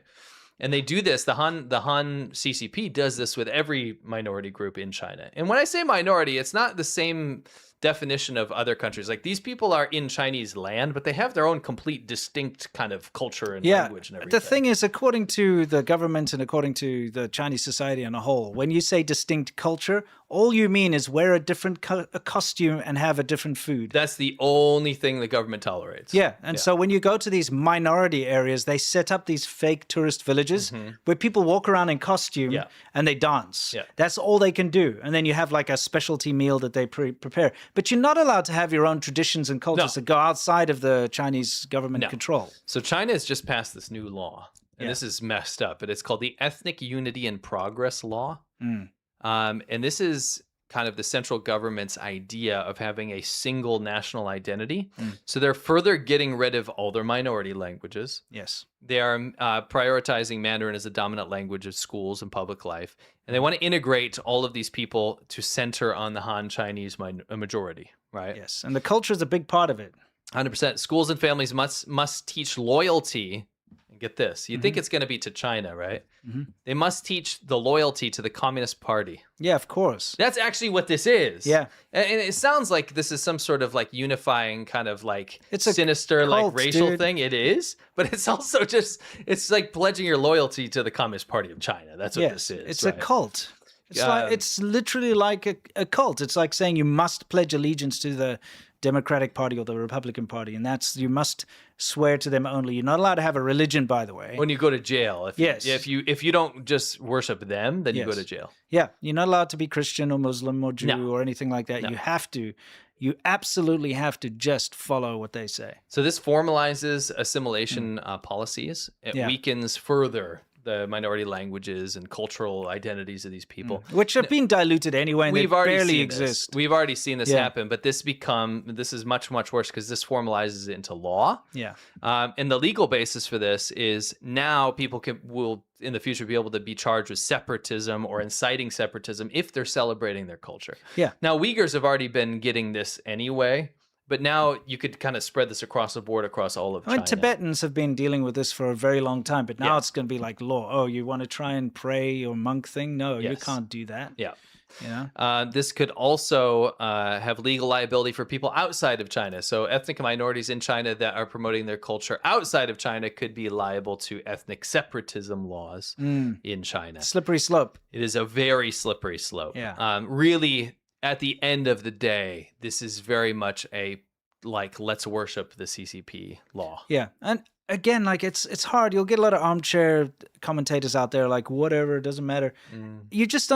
And they do this, the Han CCP does this with every minority group in China. And when I say minority, it's not the same definition of other countries. Like these people are in Chinese land, but they have their own complete distinct kind of culture and language and everything. The thing is, according to the government and according to the Chinese society on a whole, when you say distinct culture, all you mean is wear a different costume and have a different food. That's the only thing the government tolerates. Yeah. And so when you go to these minority areas, they set up these fake tourist villages where people walk around in costume and they dance. Yeah. That's all they can do. And then you have like a specialty meal that they prepare. But you're not allowed to have your own traditions and cultures that go outside of the Chinese government control. So China has just passed this new law. And this is messed up, but it's called the Ethnic Unity and Progress Law. And this is kind of the central government's idea of having a single national identity. So they're further getting rid of all their minority languages. Yes. They are prioritizing Mandarin as the dominant language of schools and public life. And they want to integrate all of these people to center on the Han Chinese majority, right? Yes. And the culture is a big part of it. 100%. Schools and families must teach loyalty. And get this. You think it's going to be to China, right? They must teach the loyalty to the Communist Party. Yeah, of course. That's actually what this is. Yeah. And it sounds like this is some sort of like unifying kind of like It's a sinister cult, like racial dude. thing. It is, but it's also just, it's like pledging your loyalty to the Communist Party of China. That's what this is. It's right? a cult. It's literally like a cult. It's like saying you must pledge allegiance to the Democratic Party or the Republican Party, and you must swear to them only. You're not allowed to have a religion, by the way. When you go to jail, if you don't just worship them, then you go to jail. Yeah, you're not allowed to be Christian or Muslim or Jew or anything like that. No. You absolutely have to just follow what they say. So this formalizes assimilation policies. It weakens further the minority languages and cultural identities of these people, which have been diluted anyway, and we've they already barely seen exist. This. We've already seen this happen, but this is much, much worse because this formalizes it into law. Yeah. And the legal basis for this is now people will in the future be able to be charged with separatism or inciting separatism if they're celebrating their culture. Yeah. Now, Uyghurs have already been getting this anyway. But now you could kind of spread this across the board, across all of China. Tibetans have been dealing with this for a very long time, but now it's going to be like law. Oh, you want to try and pray or monk thing? No, you can't do that. Yeah. You know? This could also have legal liability for people outside of China. So ethnic minorities in China that are promoting their culture outside of China could be liable to ethnic separatism laws in China. Slippery slope. It is a very slippery slope. Yeah. Really, at the end of the day, this is very much a let's worship the CCP law. Yeah. And again, like it's hard. You'll get a lot of armchair commentators out there like, whatever, it doesn't matter. You just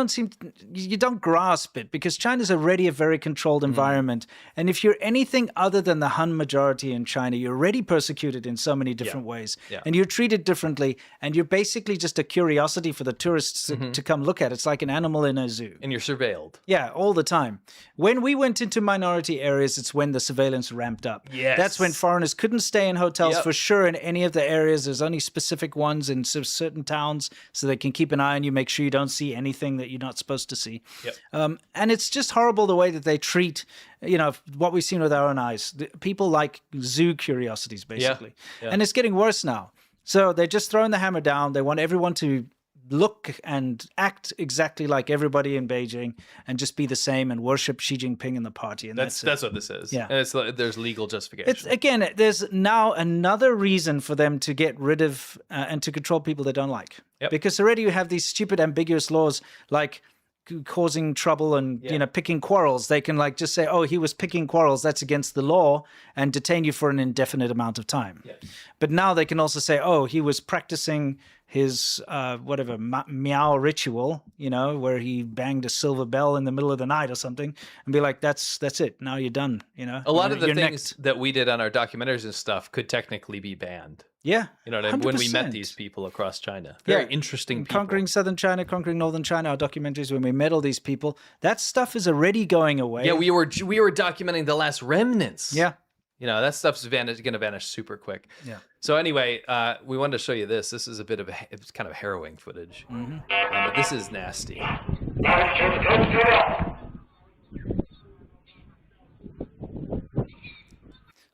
you don't grasp it because China's already a very controlled environment. And if you're anything other than the Han majority in China, you're already persecuted in so many different ways. Yeah. And you're treated differently. And you're basically just a curiosity for the tourists to come look at. It's like an animal in a zoo. And you're surveilled. Yeah, all the time. When we went into minority areas, it's when the surveillance ramped up. Yes. That's when foreigners couldn't stay in hotels for sure in any of the areas. There's only specific ones in certain towns so they can keep an eye on you, make sure you don't see anything that you're not supposed to see. Yep. And it's just horrible the way that they treat, what we've seen with our own eyes. People like zoo curiosities, basically. Yeah. And it's getting worse now. So they're just throwing the hammer down. They want everyone to look and act exactly like everybody in Beijing and just be the same and worship Xi Jinping and the party. And that's what this is. Yeah. And there's legal justification. There's now another reason for them to get rid of and to control people they don't like. Yep. Because already you have these stupid ambiguous laws like causing trouble and picking quarrels. They can just say, oh, he was picking quarrels, that's against the law, and detain you for an indefinite amount of time. Yes. But now they can also say, oh, he was practicing his meow ritual, where he banged a silver bell in the middle of the night or something, and be like, that's it, now you're done. A lot of the things that we did on our documentaries and stuff could technically be banned. Yeah. When we met these people across China. Very interesting people. Conquering southern China, conquering northern China, our documentaries when we met all these people, that stuff is already going away. Yeah, we were documenting the last remnants. Yeah. That stuff's going to vanish super quick. Yeah. So anyway, we wanted to show you this. This is a bit of it's kind of harrowing footage. But this is nasty.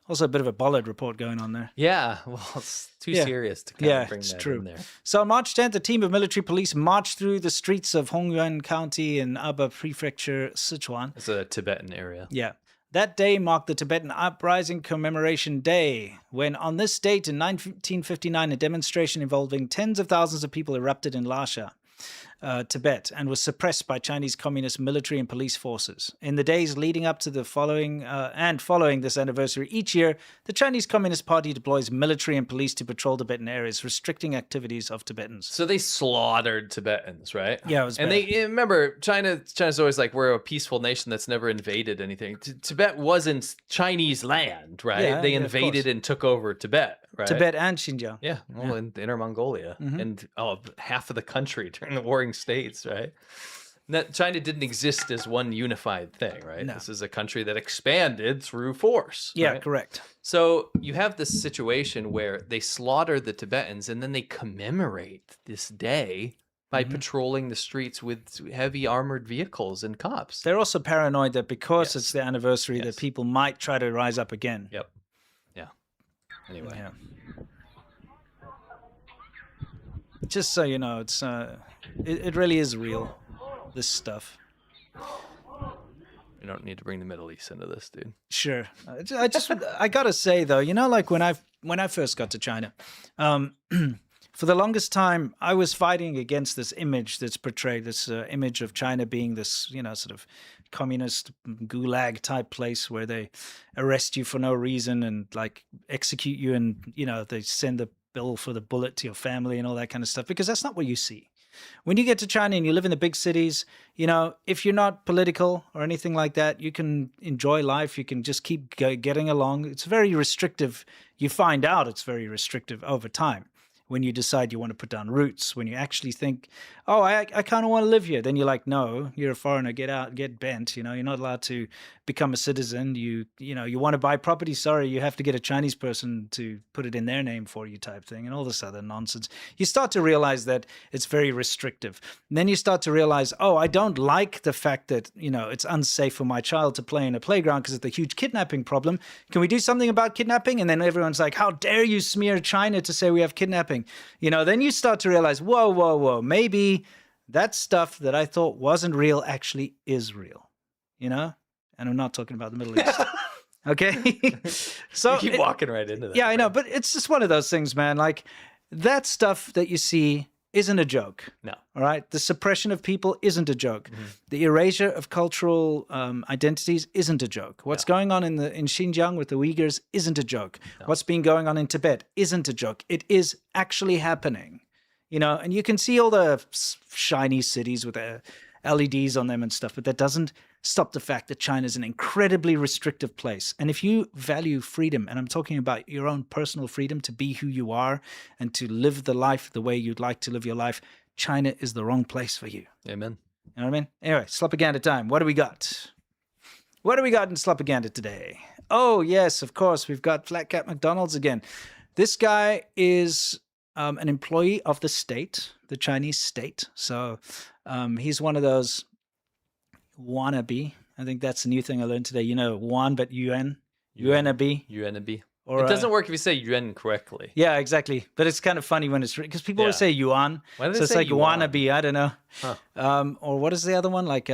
Also a bit of a bollard report going on there. Yeah, well, it's too serious to kind of bring that in there. So on March 10th, a team of military police marched through the streets of Hongyuan County in Aba Prefecture, Sichuan. It's a Tibetan area. Yeah. That day marked the Tibetan Uprising Commemoration Day, when on this date in 1959, a demonstration involving tens of thousands of people erupted in Lhasa, Tibet, and was suppressed by Chinese Communist military and police forces. In the days leading up to the following this anniversary, each year, the Chinese Communist Party deploys military and police to patrol Tibetan areas, restricting activities of Tibetans. So they slaughtered Tibetans, right? Yeah, it was bad. And remember, China's always like, we're a peaceful nation that's never invaded anything. Tibet wasn't Chinese land, right? Yeah, they invaded and took over Tibet, right? Tibet and Xinjiang. Yeah, in Inner Mongolia, and half of the country during the Warring States, right? China didn't exist as one unified thing, right? No. This is a country that expanded through force. Yeah, right? correct. So you have this situation where they slaughter the Tibetans and then they commemorate this day by patrolling the streets with heavy armored vehicles and cops. They're also paranoid that because it's the anniversary that people might try to rise up again. Yep. Yeah. Anyway. Yeah. Just so you know, it's it really is real, this stuff. You don't need to bring the Middle East into this, dude. Sure. I gotta say though, you know, like when I first got to China, for the longest time I was fighting against this image that's portrayed, this image of China being this, you know, sort of communist gulag type place where they arrest you for no reason and like execute you, and you know they send the bill for the bullet to your family and all that kind of stuff, because that's not what you see. When you get to China and you live in the big cities, you know, if you're not political or anything like that, you can enjoy life. You can just keep getting along. It's very restrictive. You find out it's very restrictive over time when you decide you want to put down roots, when you actually think, oh, I kind of want to live here. Then you're like, no, you're a foreigner. Get out, get bent. You know, you're not allowed to become a citizen. You know, you want to buy property. Sorry, you have to get a Chinese person to put it in their name for you type thing, and all this other nonsense. You start to realize that it's very restrictive. And then you start to realize, oh, I don't like the fact that, you know, it's unsafe for my child to play in a playground because it's a huge kidnapping problem. Can we do something about kidnapping? And then everyone's like, how dare you smear China to say we have kidnapping? You know, then you start to realize, whoa, maybe that stuff that I thought wasn't real actually is real, you know? And I'm not talking about the Middle East. Okay? So you keep walking right into that. Yeah, I know, but it's just one of those things, man. Like that stuff that you see isn't a joke. No. All right? The suppression of people isn't a joke. The erasure of cultural identities isn't a joke. What's going on in Xinjiang with the Uyghurs isn't a joke. What's been going on in Tibet isn't a joke. It is actually happening. You know, and you can see all the shiny cities with the LEDs on them and stuff, but that doesn't stop the fact that China is an incredibly restrictive place. And if you value freedom, and I'm talking about your own personal freedom to be who you are and to live the life the way you'd like to live your life, China is the wrong place for you. Amen. You know what I mean? Anyway, Slopaganda time. What do we got? What do we got in Slopaganda today? Oh, yes, of course. We've got Flat Cat McDonald's again. This guy is an employee of the state, the Chinese state. So he's one of those wannabe. I think that's the new thing I learned today. You know, Wan, but Yuan. Yuanabe. Yuanabe. Or, it doesn't work if you say yuan correctly. Yeah, exactly. But it's kind of funny when it's because people always say yuan. Why do they so it's say like yuan? wannabe. I don't know. Huh. Or what is the other one? Like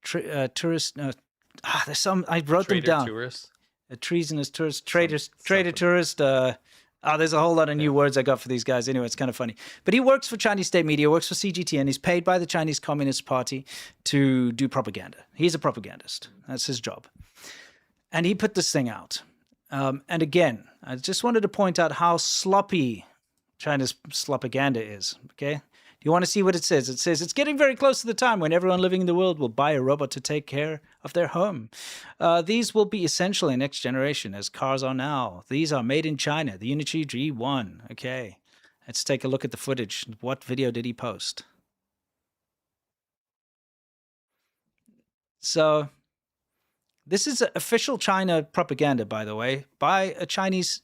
tourist. There's some. I wrote them down. Tourist. A treasonous tourist. Trader tourist. There's a whole lot of new words I got for these guys. Anyway, it's kind of funny. But he works for Chinese state media, works for CGTN. He's paid by the Chinese Communist Party to do propaganda. He's a propagandist. That's his job. And he put this thing out. And again, I just wanted to point out how sloppy China's slopaganda is. Okay? Do you want to see what it says? It says, it's getting very close to the time when everyone living in the world will buy a robot to take care of their home. These will be essential in next generation as cars are now. These are made in China, the Unity G1. Okay, let's take a look at the footage. What video did he post? So this is official China propaganda, by the way, by a Chinese,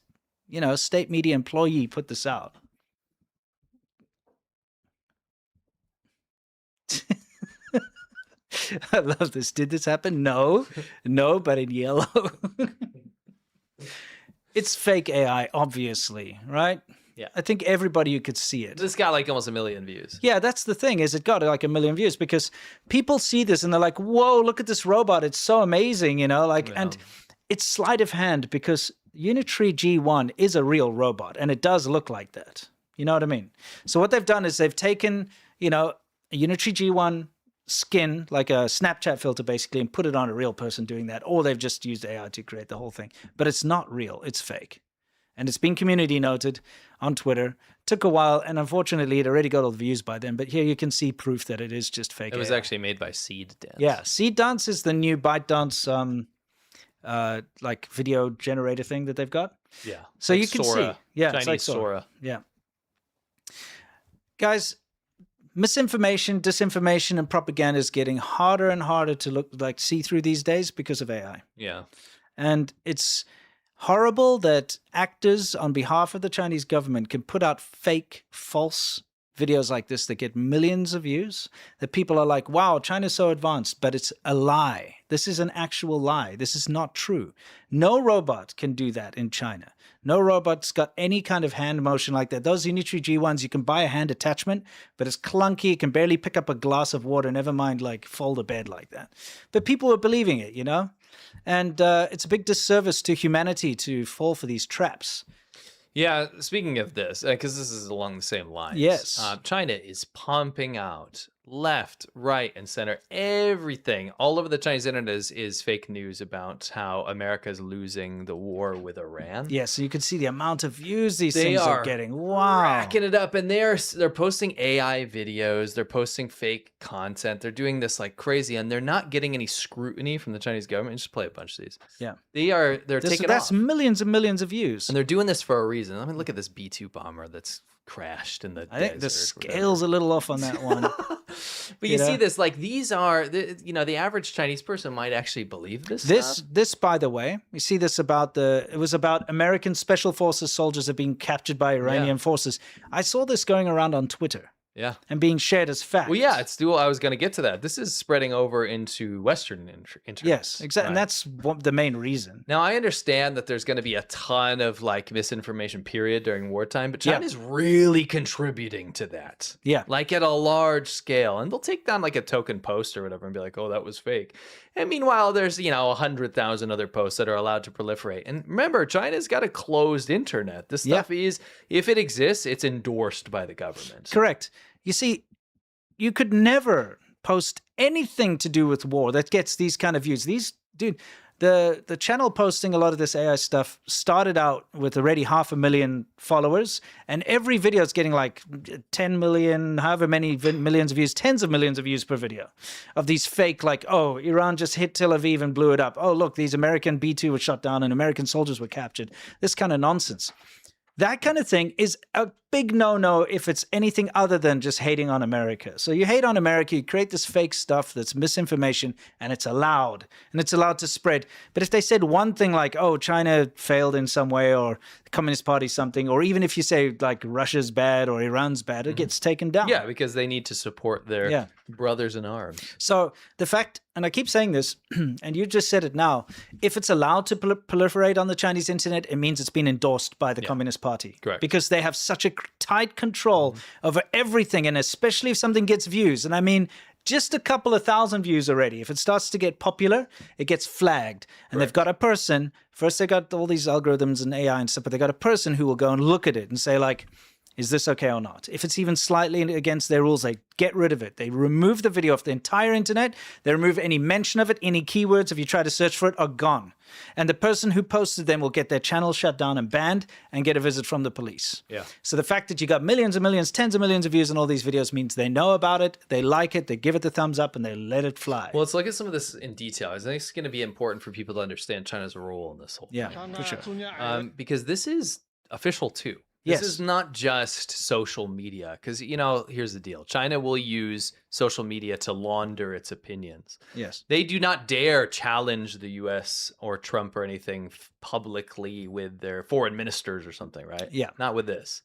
state media employee put this out. I love this. Did this happen? No, but in yellow. It's fake AI, obviously, right? Yeah. I think everybody you could see it. This got like almost 1 million views. Yeah, that's the thing, is it got like 1 million views because people see this and they're like, whoa, look at this robot. It's so amazing, and it's sleight of hand because Unitree G1 is a real robot and it does look like that. You know what I mean? So what they've done is they've taken, a Unitree G1 skin, like a Snapchat filter basically, and put it on a real person doing that, or they've just used AI to create the whole thing. But it's not real, it's fake. And it's been community noted on Twitter. Took a while, and unfortunately it already got all the views by then, but here you can see proof that it is just fake. It was AI. actually made by Seed Dance. Yeah, Seed Dance is the new ByteDance like video generator thing that they've got. Yeah. So like you can Sora. see. Yeah, Chinese it's like Sora. Yeah. Guys, misinformation, disinformation, and propaganda is getting harder and harder to see through these days because of AI. Yeah. And it's horrible that actors on behalf of the Chinese government can put out fake, false videos like this that get millions of views, that people are like, wow, China's so advanced, but it's a lie. This is an actual lie. This is not true. No robot can do that in China. No robot's got any kind of hand motion like that. Those Unitary G1s, you can buy a hand attachment, but it's clunky. It can barely pick up a glass of water, never mind like fold a bed like that. But people are believing it, you know? And it's a big disservice to humanity to fall for these traps. Yeah, speaking of this, because this is along the same lines. Yes. China is pumping out left, right, and center. Everything all over the Chinese internet is fake news about how America is losing the war with Iran. Yeah, so you can see the amount of views these things are getting. Wow. Racking it up. And they're posting AI videos. They're posting fake content. They're doing this like crazy, and they're not getting any scrutiny from the Chinese government. Just play a bunch of these. Yeah. They're taking off. That's millions and millions of views. And they're doing this for a reason. I mean, look at this B-2 bomber that's crashed in the I think the scale's a little off on that one. But you see this, like, these are, the average Chinese person might actually believe this stuff. This, by the way, you see this it was about American Special Forces soldiers are being captured by Iranian forces. I saw this going around on Twitter. Yeah. And being shared as fact. Well, yeah, I was going to get to that. This is spreading over into Western internet. Yes, exactly. Right. And that's the main reason. Now, I understand that there's going to be a ton of like misinformation period during wartime, but China's really contributing to that. Yeah. Like at a large scale. And they'll take down like a token post or whatever and be like, oh, that was fake. And meanwhile, there's, 100,000 other posts that are allowed to proliferate. And remember, China's got a closed internet. This stuff is, if it exists, it's endorsed by the government. Correct. You see, you could never post anything to do with war that gets these kind of views. The channel posting a lot of this AI stuff started out with already 500,000 followers, and every video is getting like 10 million, however many millions of views, tens of millions of views per video of these fake, like, oh, Iran just hit Tel Aviv and blew it up. Oh, look, these American B-2 were shot down and American soldiers were captured. This kind of nonsense. That kind of thing is a big no-no if it's anything other than just hating on America. So you hate on America, you create this fake stuff that's misinformation, and it's allowed. And it's allowed to spread. But if they said one thing like, oh, China failed in some way, or the Communist Party something, or even if you say like Russia's bad or Iran's bad, it gets taken down. Yeah, because they need to support their brothers in arms. So the fact, and I keep saying this, and you just said it now, if it's allowed to proliferate on the Chinese internet, it means it's been endorsed by the Communist Party. Correct. Because they have such a tight control over everything, and especially if something gets views. And I mean, just a couple of thousand views already. If it starts to get popular, it gets flagged. And they've got a person, first they got all these algorithms and AI and stuff, but they got a person who will go and look at it and say like, is this okay or not? If it's even slightly against their rules, they get rid of it. They remove the video off the entire internet. They remove any mention of it. Any keywords, if you try to search for it, are gone. And the person who posted them will get their channel shut down and banned and get a visit from the police. Yeah. So the fact that you got millions and millions, tens of millions of views on all these videos means they know about it, they like it, they give it the thumbs up, and they let it fly. Well, let's look at some of this in detail. I think it's going to be important for people to understand China's role in this whole thing. Yeah, for sure. Because this is official too. This is not just social media, because, here's the deal. China will use social media to launder its opinions. Yes. They do not dare challenge the U.S. or Trump or anything publicly with their foreign ministers or something, right? Yeah. Not with this.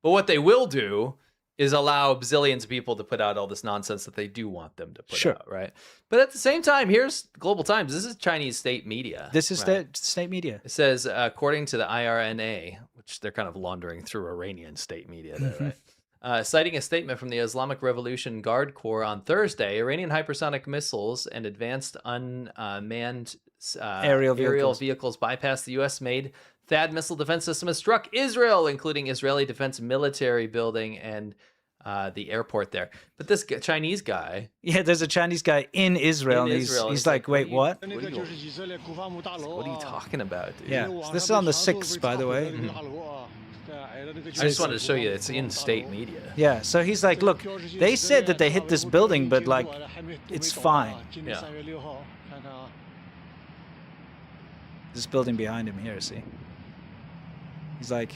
But what they will do is allow bazillions of people to put out all this nonsense that they do want them to put out, right? But at the same time, here's Global Times. This is Chinese state media. This is the state media. It says, according to the IRNA, which they're kind of laundering through Iranian state media there, right? Citing a statement from the Islamic Revolution Guard Corps on Thursday, Iranian hypersonic missiles and advanced unmanned aerial vehicles bypassed the U.S.-made THAAD missile defense system has struck Israel, including Israeli defense military building and the airport there. But this Chinese guy... Yeah, there's a Chinese guy in Israel. He's like, wait, what? What are you talking about, dude? Yeah, so this is on the 6th, by the way. I just wanted to show you it's in state media. Yeah, so he's like, look, they said that they hit this building, but like, it's fine. Yeah. This building behind him here, see? He's like...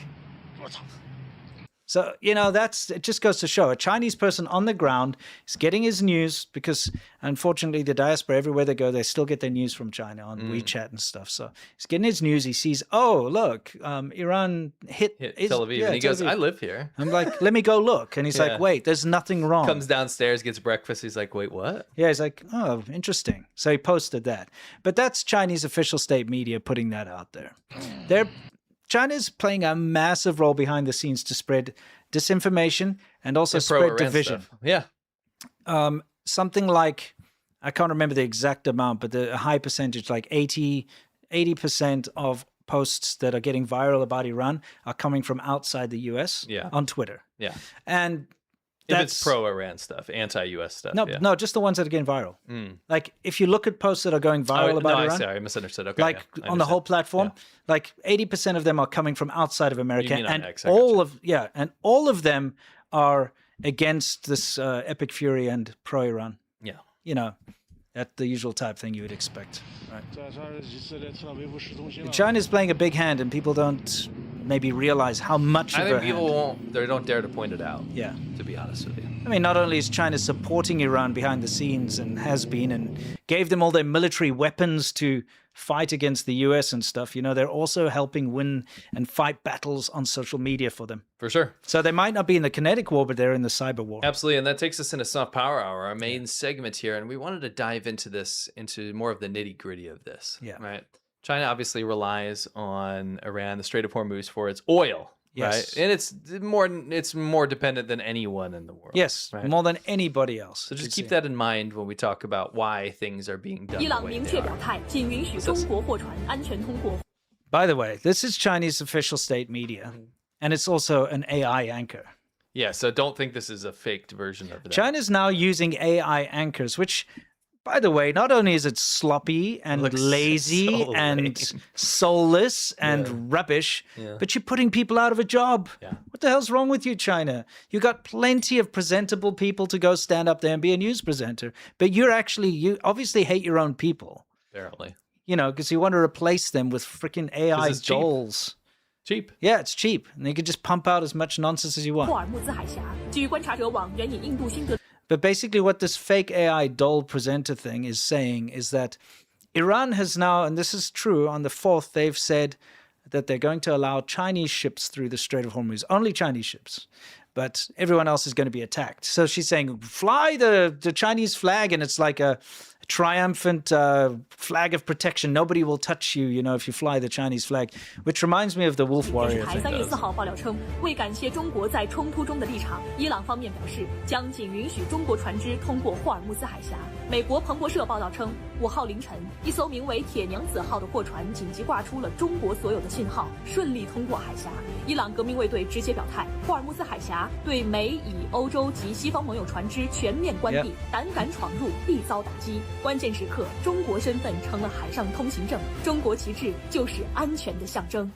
So, it just goes to show a Chinese person on the ground is getting his news because, unfortunately, the diaspora, everywhere they go, they still get their news from China on WeChat and stuff. So he's getting his news. He sees, oh, look, Iran hit Tel Aviv. And he goes, I live here. I'm like, let me go look. And he's like, wait, there's nothing wrong. Comes downstairs, gets breakfast. He's like, wait, what? Yeah, he's like, oh, interesting. So he posted that. But that's Chinese official state media putting that out there. China's playing a massive role behind the scenes to spread disinformation and also spread division. Stuff. Yeah. Something like, I can't remember the exact amount, but a high percentage, like 80% of posts that are getting viral about Iran are coming from outside the US on Twitter. Yeah. And if it's pro-Iran stuff, anti-US stuff. No, just the ones that are getting viral. Like if you look at posts that are going viral about Iran. I misunderstood. Okay, like on the whole platform, like 80% of them are coming from outside of America, and X, all of them are against this epic fury and pro-Iran. Yeah. That's the usual type thing you would expect. Right. China's playing a big hand, and people don't maybe realize how much of a hand. They don't dare to point it out. Yeah. To be honest with you. I mean, not only is China supporting Iran behind the scenes and has been and gave them all their military weapons to fight against the US and stuff, they're also helping win and fight battles on social media for them. For sure. So they might not be in the kinetic war, but they're in the cyber war. Absolutely. And that takes us into Soft Power Hour, our main segment here. And we wanted to dive into more of the nitty gritty of this. Yeah. Right. China obviously relies on Iran, the Strait of Hormuz, for its oil. Yes. Right? And it's more dependent than anyone in the world. Yes, right? More than anybody else. So just keep that in mind when we talk about why things are being done the way they are. By the way, this is Chinese official state media, and it's also an AI anchor. Yeah, so don't think this is a faked version of that. China's now using AI anchors, which, by the way, not only is it sloppy and lazy and soulless and rubbish, but you're putting people out of a job. Yeah. What the hell's wrong with you, China? You got plenty of presentable people to go stand up there and be a news presenter, but you obviously hate your own people. Apparently. Because you want to replace them with freaking AI dolls. Cheap. Yeah, it's cheap. And you can just pump out as much nonsense as you want. But basically what this fake AI doll presenter thing is saying is that Iran has now, and this is true, on the 4th, they've said that they're going to allow Chinese ships through the Strait of Hormuz, only Chinese ships, but everyone else is going to be attacked. So she's saying, fly the Chinese flag, and it's like a triumphant flag of protection. Nobody will touch you, if you fly the Chinese flag, which reminds me of the Wolf Warrior thing. 3月4号爆料称，为感谢中国在冲突中的立场，伊朗方面表示将仅允许中国船只通过霍尔木兹海峡。美国彭博社报道称，5号凌晨，一艘名为“铁娘子号”的货船紧急挂出了中国所有的信号，顺利通过海峡。伊朗革命卫队直接表态，霍尔木兹海峡对美、以、欧洲及西方盟友船只全面关闭，胆敢闯入必遭打击。关键时刻，中国身份成了海上通行证，中国旗帜就是安全的象征。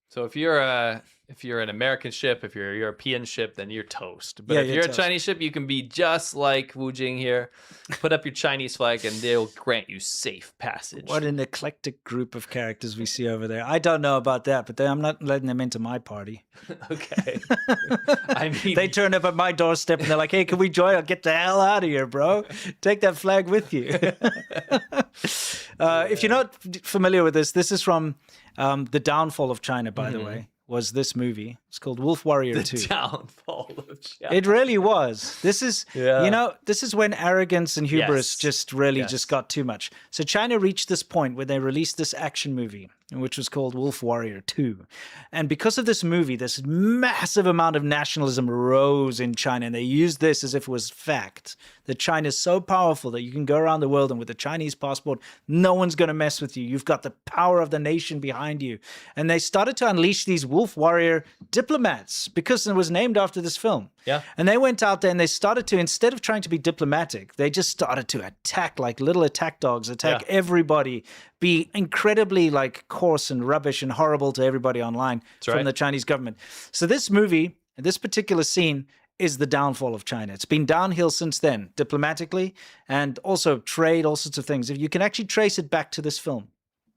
So if you're an American ship, if you're a European ship, then you're toast. But if you're a Chinese ship, you can be just like Wu Jing here. Put up your Chinese flag and they'll grant you safe passage. What an eclectic group of characters we see over there. I don't know about that, but I'm not letting them into my party. Okay. I mean, they turn up at my doorstep and they're like, hey, can we join? I'll get the hell out of here, bro. Take that flag with you. If you're not familiar with this is from The Downfall of China, by the way, was this movie. It's called Wolf Warrior 2. The Downfall of China. It really was. This is, this is when arrogance and hubris just got too much. So China reached this point where they released this action movie, which was called Wolf Warrior 2. And because of this movie, this massive amount of nationalism rose in China, and they used this as if it was fact, that China is so powerful that you can go around the world and with a Chinese passport, no one's going to mess with you. You've got the power of the nation behind you. And they started to unleash these Wolf Warrior diplomats because it was named after this film. Yeah. And they went out there and they started to, instead of trying to be diplomatic, they just started to attack like little attack dogs, everybody, be incredibly like coarse and rubbish and horrible to everybody online from the Chinese government. So this movie, this particular scene, is the downfall of China. It's been downhill since then, diplomatically, and also trade, all sorts of things. If you can actually trace it back to this film,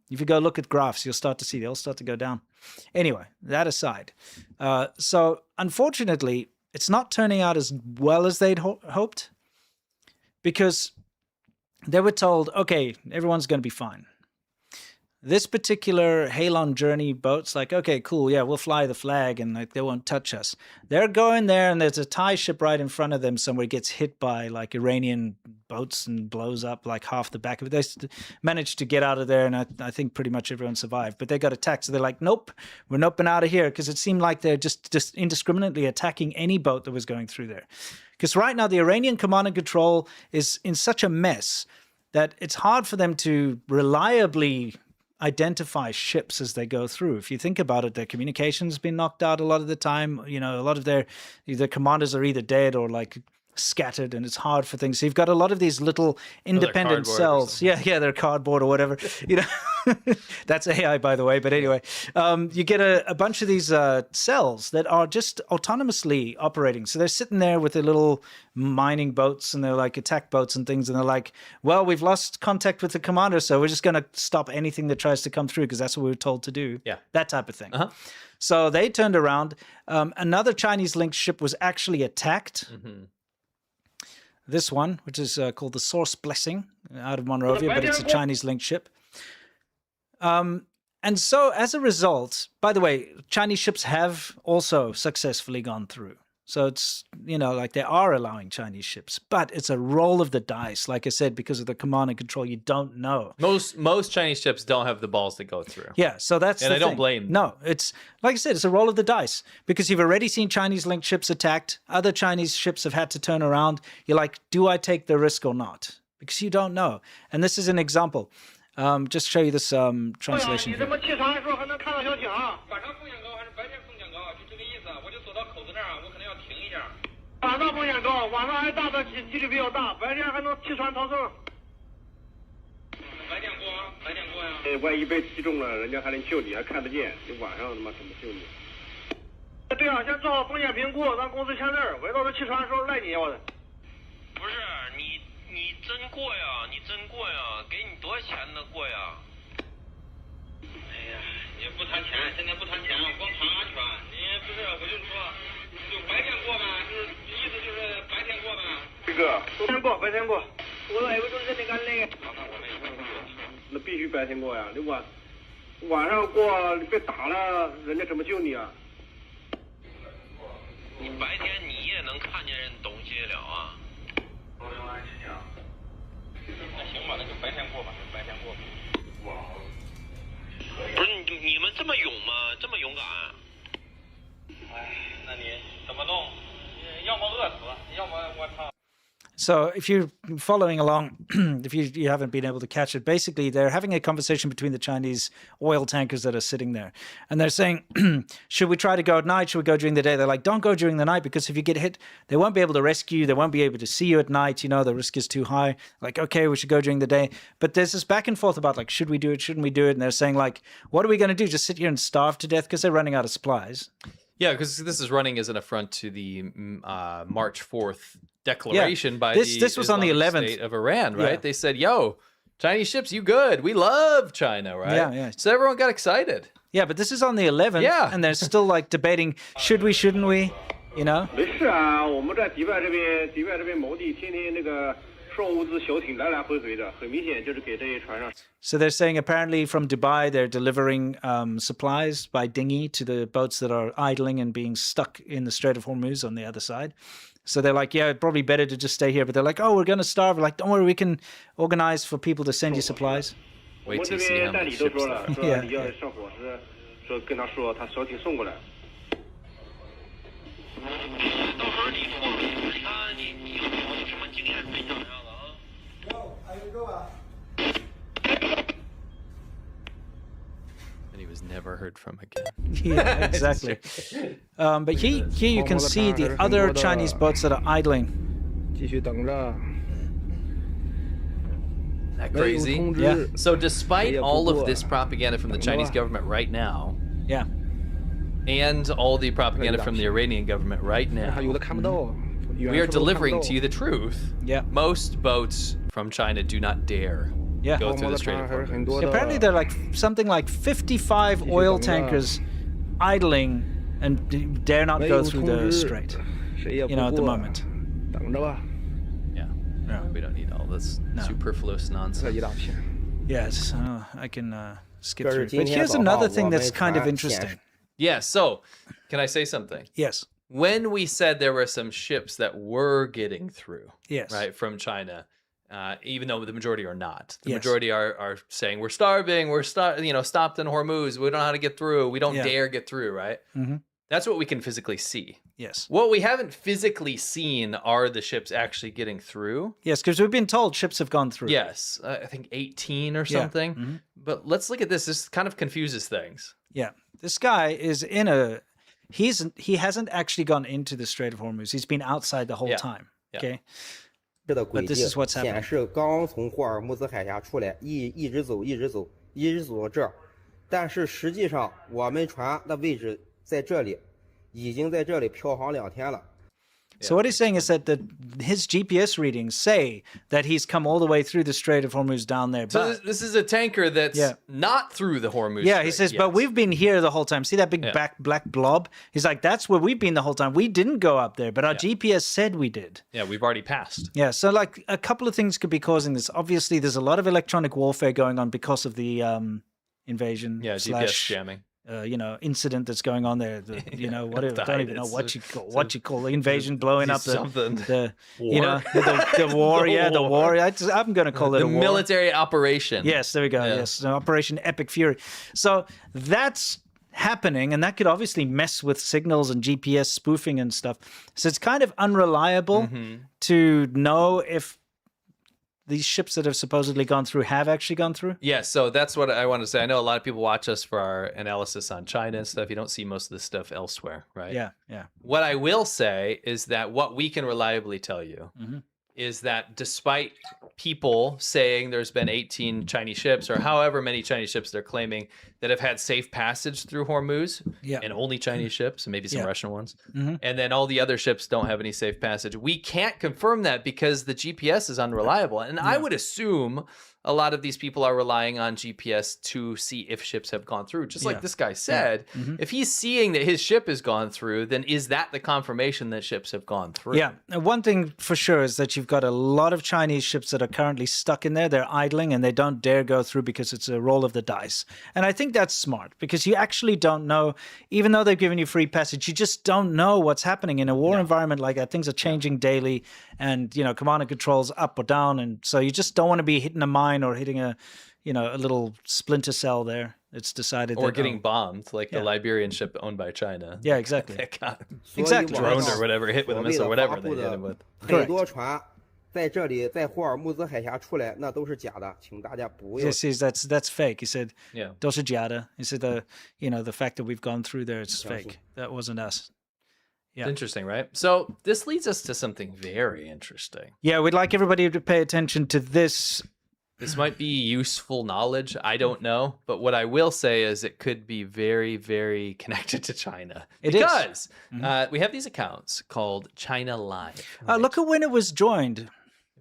if you go look at graphs, you'll start to see they'll start to go down. Anyway, that aside. So unfortunately, it's not turning out as well as they'd hoped, because they were told, okay, everyone's going to be fine. This particular Halon journey boat's like, okay, cool, yeah, we'll fly the flag and like they won't touch us. They're going there and there's a Thai ship right in front of them somewhere, gets hit by like Iranian boats and blows up like half the back of it. They managed to get out of there, and I think pretty much everyone survived, but they got attacked. So they're like, nope, we're noping out of here, because it seemed like they're just indiscriminately attacking any boat that was going through there. Because right now the Iranian command and control is in such a mess that it's hard for them to reliably identify ships as they go through. If you think about it, their communication's been knocked out a lot of the time. You know, a lot of their commanders are either dead or like scattered, and it's hard for things. So you've got a lot of these little independent cells. Yeah, they're cardboard or whatever. You know, that's AI, by the way. But anyway, you get a bunch of these cells that are just autonomously operating. So they're sitting there with their little mining boats and they're like attack boats and things. And they're like, well, we've lost contact with the commander, so we're just going to stop anything that tries to come through, because that's what we were told to do. Yeah, that type of thing. So they turned around. Another Chinese linked ship was actually attacked. This one, which is called the Source Blessing, out of Monrovia, but it's a Chinese linked ship. And so as a result, by the way, Chinese ships have also successfully gone through. So it's, you know, like they are allowing Chinese ships, but it's a roll of the dice. Like I said, because of the command and control, you don't know. Most Chinese ships don't have the balls to go through. Yeah, so that's and the I thing. don't blame them. No, it's like I said, it's a roll of the dice, because you've already seen Chinese linked ships attacked. Other Chinese ships have had to turn around. You're like, do I take the risk or not? Because you don't know. And this is an example. Just show you this translation here. So if you're following along, if you haven't been able to catch it, basically they're having a conversation between the Chinese oil tankers that are sitting there. And they're saying, should we try to go at night? Should we go during the day? They're like, don't go during the night, because if you get hit, they won't be able to rescue you. They won't be able to see you at night. You know, the risk is too high. Like, okay, we should go during the day. But there's this back and forth about like, should we do it? Shouldn't we do it? And they're saying like, what are we going to do? Just sit here and starve to death? Because they're running out of supplies. Yeah, because this is running as an affront to the March 4th declaration by this was on the 11th State of Iran, right? They said, yo, Chinese ships, you good. We love China, right? Yeah. So everyone got excited. Yeah, but this is on the 11th. Yeah. And they're still like debating, should we, shouldn't we? You know? So they're saying apparently from Dubai, they're delivering supplies by dinghy to the boats that are idling and being stuck in the Strait of Hormuz on the other side. So they're like, yeah, probably better to just stay here. But they're like, oh, we're going to starve. We're like, don't worry, we can organize for people to send you supplies. Wait till you see how many ships there are. Yeah. And he was never heard from again. Yeah, exactly. But here you can see the other Chinese boats that are idling. That crazy? Yeah. So despite all of this propaganda from the Chinese government right now, yeah, and all the propaganda from the Iranian government right now, we are delivering to you the truth. Yeah. Most boats from China do not dare go through the Strait of Hormuz. Apparently there are like something like 55 oil tankers idling and dare not go through the strait. At the moment. Yeah. We don't need all this superfluous nonsense. Yes, I can skip through. But here's another thing that's kind of interesting. Yeah, so can I say something? Yes. When we said there were some ships that were getting through, yes, right, from China, even though the majority are not. The majority are saying, we're starving, we're stopped in Hormuz, we don't know how to get through, we don't dare get through, right? Mm-hmm. That's what we can physically see. Yes. What we haven't physically seen are the ships actually getting through. Yes, because we've been told ships have gone through. Yes, I think 18 or something. Yeah. Mm-hmm. But let's look at this. This kind of confuses things. Yeah, this guy is in a... He hasn't actually gone into the Strait of Hormuz. He's been outside the whole time. Okay. But this is what's happening. 显示刚从霍尔木兹海峡出来，一直走到这儿，但是实际上我们船的位置在这里，已经在这里漂航2天了。 So what he's saying is that his GPS readings say that he's come all the way through the Strait of Hormuz down there. So this is a tanker that's not through the Hormuz Yeah, Strait. he says, but we've been here the whole time. See that big black blob? He's like, that's where we've been the whole time. We didn't go up there, but our GPS said we did. Yeah, we've already passed. Yeah, so like a couple of things could be causing this. Obviously, there's a lot of electronic warfare going on because of the invasion. Yeah, GPS jamming. Incident that's going on there. Whatever. I don't even know what you call the invasion, blowing up the war. The war. Yeah, the war. I'm going to call it a war. Military operation. Yes, there we go. Yeah. Yes, Operation Epic Fury. So that's happening, and that could obviously mess with signals and GPS spoofing and stuff. So it's kind of unreliable to know if these ships that have supposedly gone through have actually gone through? Yeah, so that's what I want to say. I know a lot of people watch us for our analysis on China and stuff. You don't see most of this stuff elsewhere, right? Yeah. What I will say is that what we can reliably tell you is that despite people saying there's been 18 Chinese ships or however many Chinese ships they're claiming that have had safe passage through Hormuz, and only Chinese ships and maybe some Russian ones, and then all the other ships don't have any safe passage, we can't confirm that because the GPS is unreliable. And I would assume a lot of these people are relying on GPS to see if ships have gone through. Just like this guy said, if he's seeing that his ship has gone through, then is that the confirmation that ships have gone through? Yeah. One thing for sure is that you've got a lot of Chinese ships that are currently stuck in there. They're idling and they don't dare go through because it's a roll of the dice. And I think that's smart because you actually don't know, even though they've given you free passage, you just don't know what's happening in a war environment like that. Things are changing daily and, command and control's up or down. And so you just don't want to be hitting a mine or hitting a little splinter cell there. It's decided or getting bombed like the Liberian ship owned by China. Yeah, exactly. That got exactly droned or whatever, hit with a missile or whatever they hit him with. 很多船在这里在霍尔木兹海峡出来，那都是假的，请大家不要。Yes, that's fake. He said, 都是假的. He said the fact that we've gone through there, it's fake. That wasn't us. Yeah. Interesting, right? So this leads us to something very interesting. Yeah, we'd like everybody to pay attention to this. This might be useful knowledge. I don't know. But what I will say is it could be very, very connected to China. Because we have these accounts called China Live. Right? Look at when it was joined.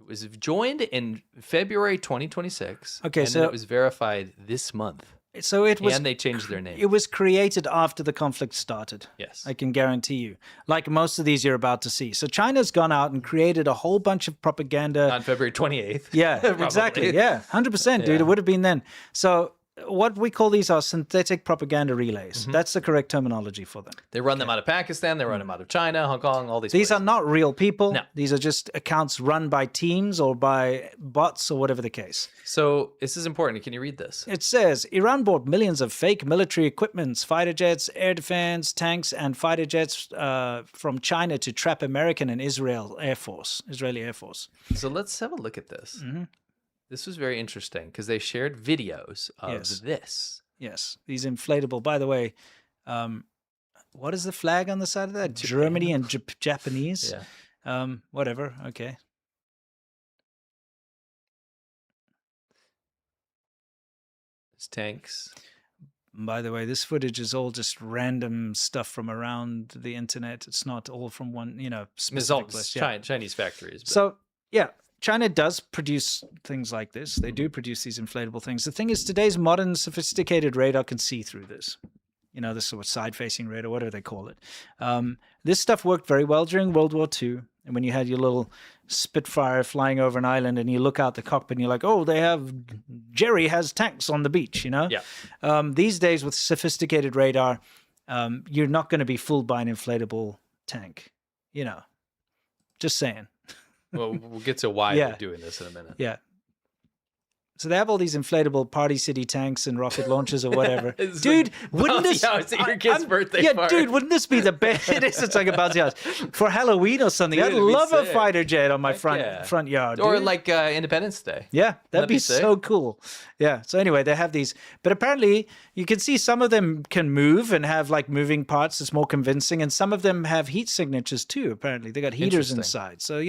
It was joined in February 2026. Okay, and then it was verified this month. So it was, and they changed their name. It was created after the conflict started. Yes. I can guarantee you. Like most of these you're about to see. So China's gone out and created a whole bunch of propaganda. On February 28th. Yeah, exactly. Yeah, 100%, dude. It would have been then. So what we call these are synthetic propaganda relays. That's the correct terminology for them. They run them out of Pakistan. They run them out of China, Hong Kong, all these places. These are not real people. No. These are just accounts run by teams or by bots or whatever the case. So this is important. Can you read this? It says, Iran bought millions of fake military equipments, fighter jets, air defense, tanks, and fighter jets from China to trap American and Israeli Air Force. So let's have a look at this. This was very interesting because they shared videos of this. Yes, these inflatable. By the way, what is the flag on the side of that? Germany and Japanese? Yeah. Whatever. Okay. It's tanks. By the way, this footage is all just random stuff from around the internet. It's not all from one, specific place. Chinese factories. But. So, yeah. China does produce things like this. They do produce these inflatable things. The thing is, today's modern, sophisticated radar can see through this. this sort of side-facing radar, whatever they call it. This stuff worked very well during World War II. And when you had your little Spitfire flying over an island and you look out the cockpit and you're like, oh, Jerry has tanks on the beach, Yeah. These days with sophisticated radar, you're not going to be fooled by an inflatable tank, Just saying. Well, we'll get to why they're doing this in a minute. Yeah. So they have all these inflatable Party City tanks and rocket launchers or whatever. Dude, wouldn't this... Yeah, it's your kid's birthday Yeah, party. dude, wouldn't this be the best? It is. It's like a bouncy house. For Halloween or something, Dude, I'd it'd be love a sick. fighter jet on my front yard. Or dude. like Independence Day. Yeah, that'd be sick? so cool. Yeah. So anyway, they have these, but apparently you can see some of them can move and have like moving parts. It's more convincing, and some of them have heat signatures too. Apparently, they got heaters inside. So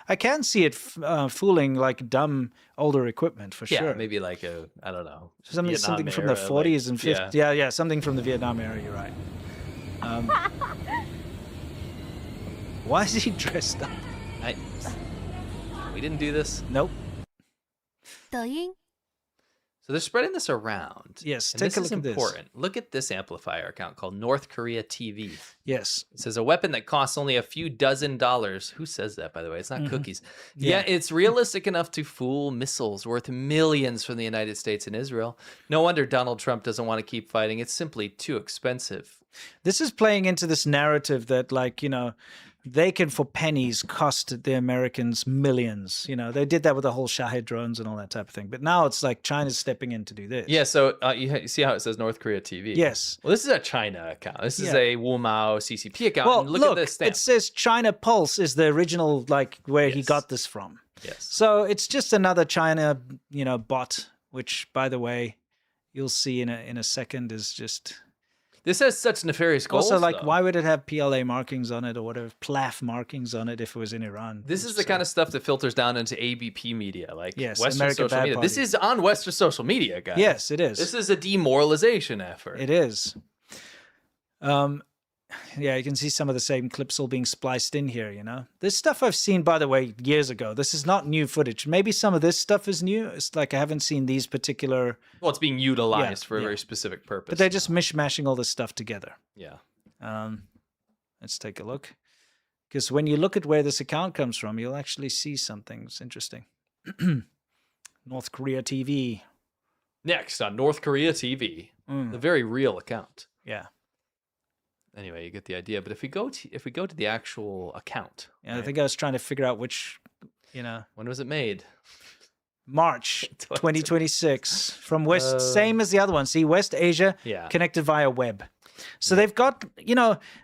I can see it fooling like dumb older equipment for sure. Yeah, maybe like I don't know, something from the 40s and 50s. Yeah, something from the Vietnam era. You're right. Why is he dressed up? We didn't do this. Nope. So they're spreading this around. Yes, and take this a look is at this. important. Look at this amplifier account called North Korea TV. Yes. It says a weapon that costs only a few $dozen. Who says that, by the way? It's not cookies. Yeah, it's realistic enough to fool missiles worth millions from the United States and Israel. No wonder Donald Trump doesn't want to keep fighting. It's simply too expensive. This is playing into this narrative that, like, they can, for pennies, cost the Americans millions. They did that with the whole Shahed drones and all that type of thing. But now it's like China's stepping in to do this. Yeah, so you see how it says North Korea TV? Yes. Well, this is a China account. This is a Wu Mao CCP account. Well, and look at this stamp. It says China Pulse is the original, like, where he got this from. Yes. So it's just another China, bot, which, by the way, you'll see in a second is just... This has such nefarious goals. Also, like, though. why would it have PLA markings on it or whatever, PLAF markings on it if it was in Iran? This is the kind of stuff that filters down into ABP media, like Western American social Bad media. Party. This is on Western social media, guys. Yes, it is. This is a demoralization effort. It is. Yeah, you can see some of the same clips all being spliced in here, This stuff I've seen, by the way, years ago. This is not new footage. Maybe some of this stuff is new. It's like I haven't seen these particular... Well, it's being utilized for a very specific purpose. But they're just mishmashing all this stuff together. Yeah. Let's take a look. Because when you look at where this account comes from, you'll actually see something. It's interesting. North Korea TV. Next on North Korea TV, the very real account. Yeah. Anyway, you get the idea. But if we go to the actual account, yeah, right? I think I was trying to figure out which, when was it made? March 2026 from West, same as the other one. See, West Asia, connected via web. So they've got,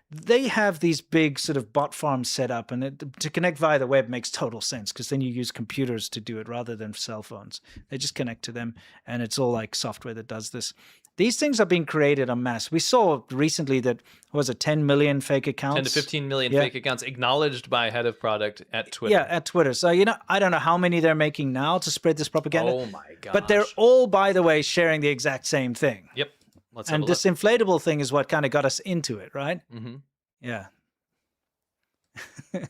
they have these big sort of bot farms set up, and to connect via the web makes total sense because then you use computers to do it rather than cell phones. They just connect to them, and it's all like software that does this. These things are being created en masse. We saw recently that, 10 million fake accounts? 10 to 15 million fake accounts acknowledged by head of product at Twitter. Yeah, at Twitter. So, I don't know how many they're making now to spread this propaganda. Oh my gosh. But they're all, by the way, sharing the exact same thing. Yep. Let's and this inflatable thing is what kind of got us into it, right? Mm-hmm. Yeah.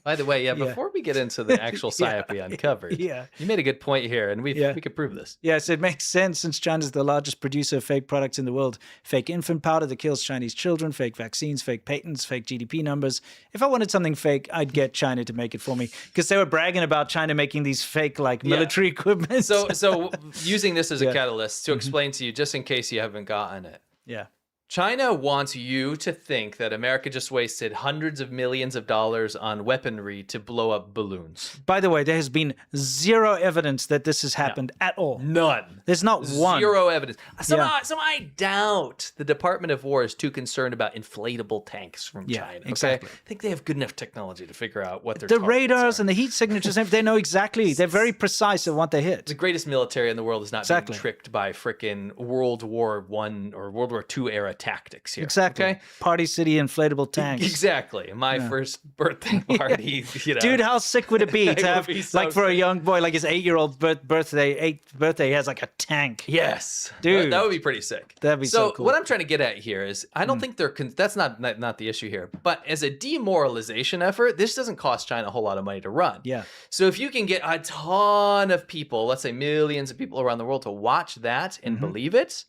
By the way, before we get into the actual psyop we uncovered, you made a good point here, and we could prove this. Yes, it makes sense since China's the largest producer of fake products in the world. Fake infant powder that kills Chinese children, fake vaccines, fake patents, fake GDP numbers. If I wanted something fake, I'd get China to make it for me because they were bragging about China making these fake military equipment. So using this as a catalyst to explain to you, just in case you haven't gotten it. Yeah. China wants you to think that America just wasted hundreds of millions of dollars on weaponry to blow up balloons. By the way, there has been zero evidence that this has happened at all. None. There's not one. Zero evidence. So I doubt the Department of War is too concerned about inflatable tanks from China. Exactly. Okay? I think they have good enough technology to figure out what their the radars and the heat signatures, they know exactly. They're very precise at what they hit. The greatest military in the world is not being tricked by frickin' World War I or World War II era tactics here. Exactly. Okay? Party City inflatable tanks. Exactly. My first birthday party, Dude, how sick would it be to have, so for a young boy, like his 8-year-old birthday, 8th birthday, he has like a tank. Yes. Dude. That would be pretty sick. That'd be so cool. What I'm trying to get at here is, I don't think that's not the issue here, but as a demoralization effort, this doesn't cost China a whole lot of money to run. Yeah. So if you can get a ton of people, let's say millions of people around the world to watch that and believe it,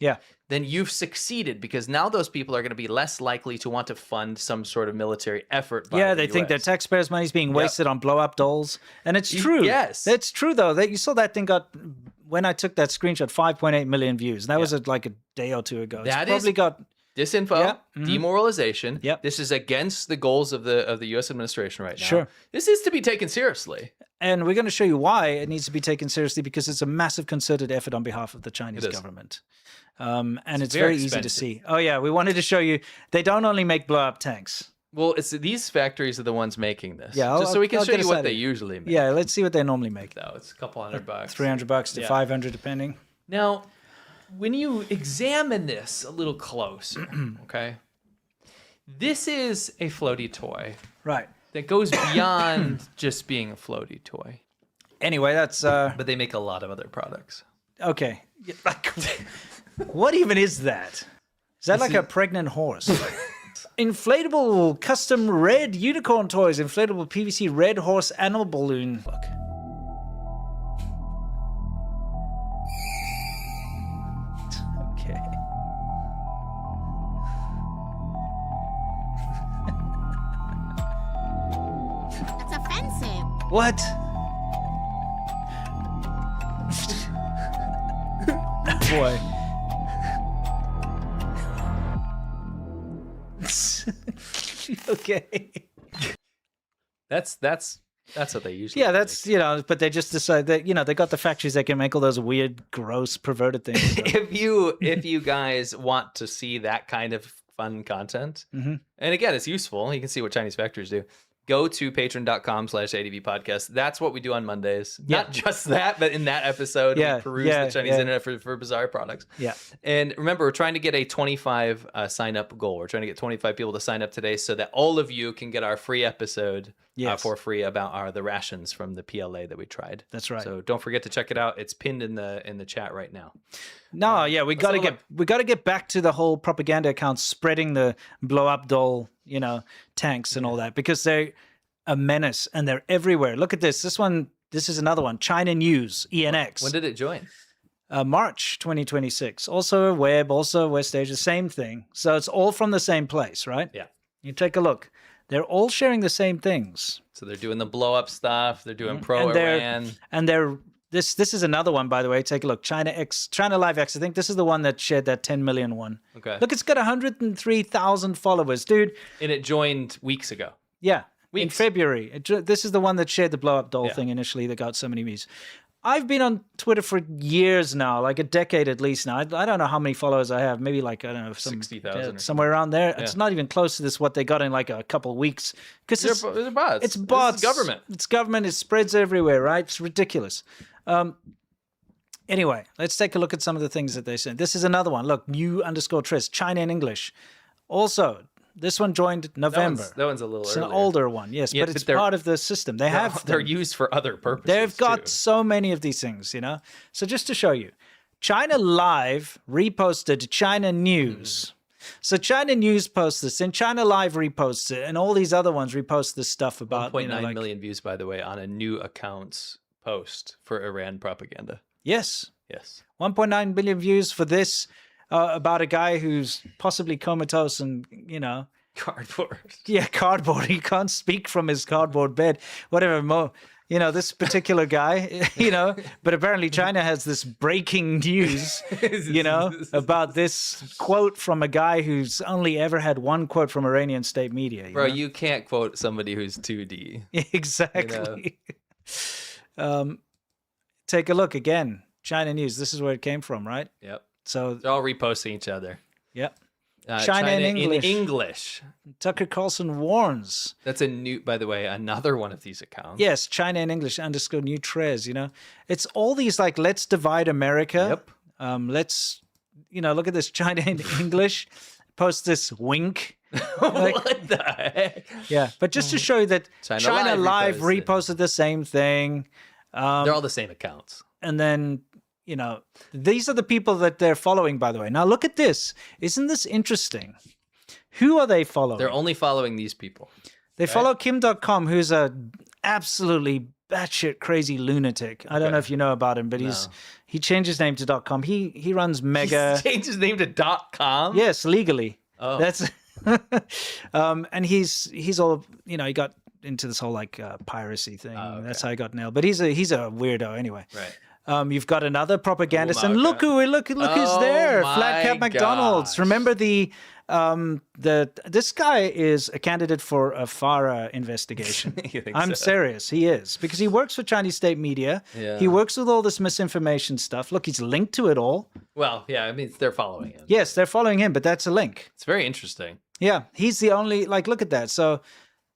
then you've succeeded, because now those people are going to be less likely to want to fund some sort of military effort. Yeah, they think their taxpayers' money is being wasted on blow-up dolls. And it's true. Yes. It's true, though. You saw that thing got, when I took that screenshot, 5.8 million views. And that was like a day or two ago. That it's probably got... Disinfo, demoralization. Yep. This is against the goals of the U.S. administration right now. Sure. This is to be taken seriously. And we're going to show you why it needs to be taken seriously, because it's a massive concerted effort on behalf of the Chinese government. And it's very easy to see. Oh, yeah. We wanted to show you they don't only make blow-up tanks. Well, it's these factories are the ones making this. Yeah, just so we can show you what they usually make. Yeah, let's see what they normally make. Though it's a couple $100, $300 to $500, depending. Now, when you examine this a little closer, okay, this is a floaty toy, right? That goes beyond just being a floaty toy. Anyway, that's. But they make a lot of other products. Okay, what even is that? Is that like a pregnant horse? Inflatable custom red unicorn toys, inflatable PVC red horse animal balloon. Look. Okay. That's offensive. What? Boy. Okay. That's what they usually. Yeah, that's make. But they just decide that they got the factories that can make all those weird, gross, perverted things. So. if you guys want to see that kind of fun content, and again, it's useful. You can see what Chinese factories do. Go to patreon.com/ADV podcast. That's what we do on Mondays. Yeah. Not just that, but in that episode, we peruse the Chinese internet for bizarre products. Yeah. And remember, we're trying to get a 25 sign up goal. We're trying to get 25 people to sign up today so that all of you can get our free episode for free about the rations from the PLA that we tried. That's right. So don't forget to check it out. It's pinned in the chat right now. No, we got to get back to the whole propaganda accounts spreading the blow up doll, tanks and all that, because they're a menace and they're everywhere. Look at this. This is another one. China News, ENX. When did it join? March 2026. Also web, also West Asia, same thing. So it's all from the same place, right? Yeah. You take a look. They're all sharing the same things. So they're doing the blow up stuff. They're doing pro-Iran. And they're this is another one, by the way. Take a look. China Live X. I think this is the one that shared that 10 million one. Okay. Look, it's got 103,000 followers, dude. And it joined weeks ago. Yeah. In February. This is the one that shared the blow up doll thing initially that got so many views. I've been on Twitter for years now, like a decade at least now. I don't know how many followers I have. Maybe like, I don't know, 60,000 somewhere around there. Yeah. It's not even close to this, what they got in like a couple of weeks. Because it's bots. It's bots. It's government. It's government. It spreads everywhere, right? It's ridiculous. Anyway, let's take a look at some of the things that they said. This is another one. Look, new_Tris, China in English. Also, this one joined November. That one's a little It's earlier. an older one, yes, but it's part of the system. They're used for other purposes. They've got so many of these things, So just to show you, China Live reposted China News. So China News posts this, and China Live reposts it, and all these other ones repost this stuff about 1.9 million views, by the way, on a new account's post for Iran propaganda. Yes. 1.9 billion views for this about a guy who's possibly comatose and, cardboard. Yeah, cardboard. He can't speak from his cardboard bed. Whatever. This particular guy, but apparently China has this breaking news, about this quote from a guy who's only ever had one quote from Iranian state media. Bro, you can't quote somebody who's 2D. Exactly. Take a look again. China News. This is where it came from, right? Yep. So they're all reposting each other. Yep. China in English. Tucker Carlson warns. That's by the way, another one of these accounts. Yes, China in English _new_Trez, It's all these like, let's divide America. Yep. Let's, look at this China in English. Post this wink. What the heck? Yeah, but just to show you that China Live reposted the same thing. They're all the same accounts. And then, these are the people that they're following, by the way. Now, look at this. Isn't this interesting? Who are they following? They're only following these people. They follow Kim.com, who's a absolutely batshit crazy lunatic. I don't know if you know about him, but he changed his name to .com. He runs mega. He changed his name to .com. Yes, legally. Oh, that's. And he's all, you know, he got into this whole like piracy thing. Oh, okay. That's how he got nailed. But he's a weirdo anyway. Right. You've got another propagandist, and look who's there. Flat Cap McDonald's. Remember this guy is a candidate for a FARA investigation. I'm serious. He is, because he works for Chinese state media. Yeah. He works with all this misinformation stuff. Look, he's linked to it all. Well, yeah, I mean, they're following him. Yes, they're following him, but that's a link. It's very interesting. Yeah, he's the only, like, look at that. So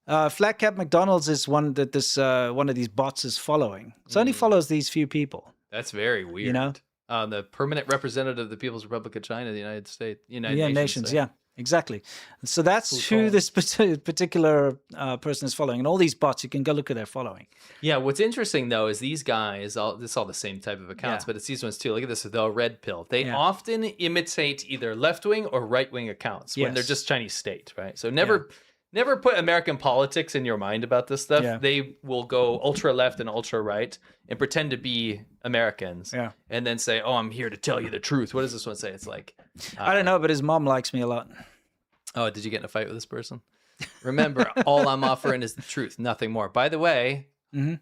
Flat Cap McDonald's is one that one of these bots is following. So only follows these few people. That's very weird. You know? The permanent representative of the People's Republic of China, the United States, United Nations. Yeah, exactly. So that's who this particular person is following. And all these bots, you can go look at their following. Yeah, what's interesting, though, is these guys, it's all the same type of accounts, but it's these ones, too. Look at this, the red pill. They often imitate either left-wing or right-wing accounts when they're just Chinese state, right? So never put American politics in your mind about this stuff. Yeah. They will go ultra left and ultra right and pretend to be Americans. Yeah. And then say, "Oh, I'm here to tell you the truth." What does this one say? It's like, I don't know, but his mom likes me a lot. Oh, did you get in a fight with this person? Remember, all I'm offering is the truth, nothing more. By the way,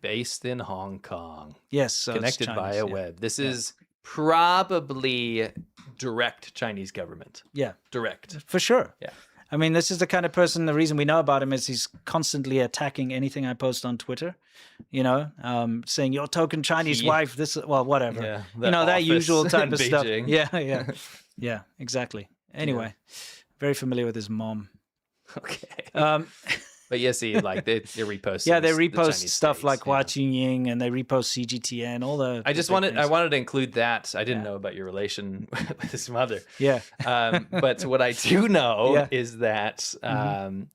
based in Hong Kong. Yes. So connected via web. This is probably direct Chinese government. Yeah. Direct. For sure. Yeah. I mean, this is the kind of person, the reason we know about him is he's constantly attacking anything I post on Twitter, you know, saying your token Chinese wife, whatever. Yeah, you know, that usual type of stuff. Yeah. Yeah, exactly. Anyway, very familiar with his mom. Okay. But yes, they repost. Yeah, they repost stuff like Hua Chunying, and they repost CGTN, all the. I wanted to include that. I didn't know about your relation with his mother. Yeah. But what I do know is that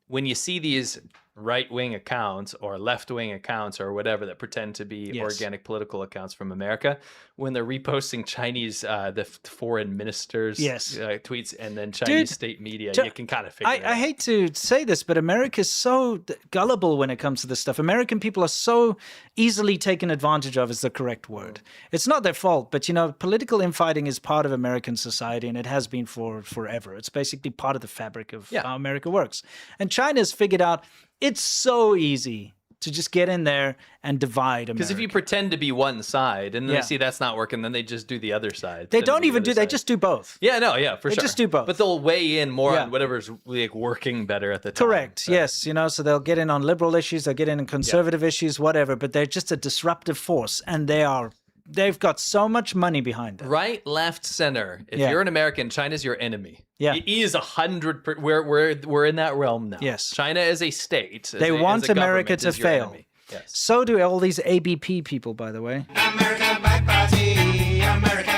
when you see these right-wing accounts or left-wing accounts or whatever that pretend to be organic political accounts from America, when they're reposting Chinese, the foreign ministers' tweets and then Chinese state media, you can kind of figure it out. I hate to say this, but America's so gullible when it comes to this stuff. American people are so easily taken advantage of, is the correct word. It's not their fault, but, you know, political infighting is part of American society, and it has been for forever. It's basically part of the fabric of how America works. And China's figured out it's so easy to just get in there and divide America. Because if you pretend to be one side and then they see that's not working, then they just do the other side. They don't even they just do both. Yeah, for sure. They just do both. But they'll weigh in more on whatever's like working better at the time. Correct, so. Yes. You know, so they'll get in on liberal issues, they'll get in on conservative issues, whatever, but they're just a disruptive force, and they've got so much money behind them. Right, left, center. If you're an American, China's your enemy. Yeah. It is 100%. We're in that realm now. Yes. China as a state. They want America to fail. Yes. So do all these ABP people, by the way. America Bad Party. America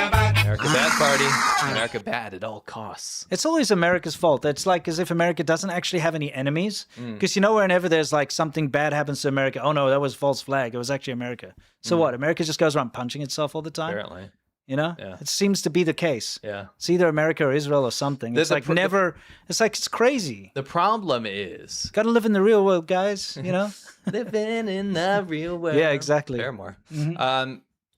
Bad Party. America Bad at all costs. It's always America's fault. It's like as if America doesn't actually have any enemies. Because you know, whenever there's like something bad happens to America, oh no, that was false flag. It was actually America. So what? America just goes around punching itself all the time? Apparently. You know, it seems to be the case. Yeah, it's either America or Israel or something. It's like never. It's like it's crazy. The problem is, got to live in the real world, guys. You know, living in the real world. Yeah, exactly. Paramore.